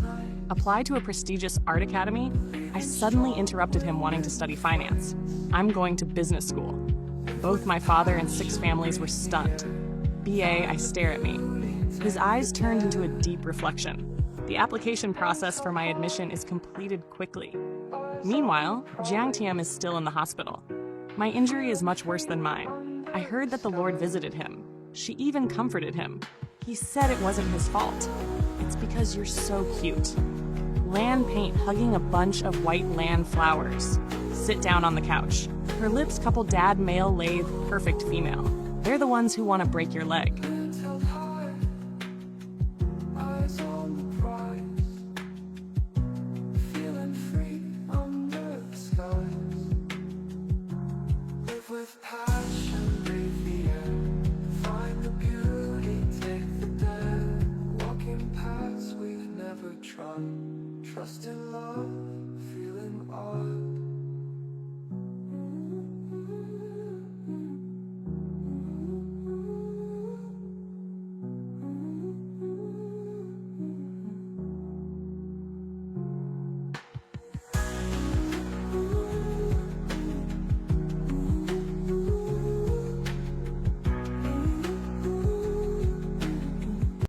Apply to a prestigious art academy? I suddenly interrupted him wanting to study finance. I'm going to business school. Both my father and 6 families were stunned. BA, I stare at me. His eyes turned into a deep reflection. The application process for my admission is completed quickly. Meanwhile, Jiang Tian is still in the hospital. My injury is much worse than mine. I heard that the Lord visited him. She even comforted him. He said it wasn't his fault. It's because you're so cute. Lan paint hugging a bunch of white lan flowers. Sit down on the couch. Her lips couple dad male lathe perfect female. They're the ones who want to break your leg.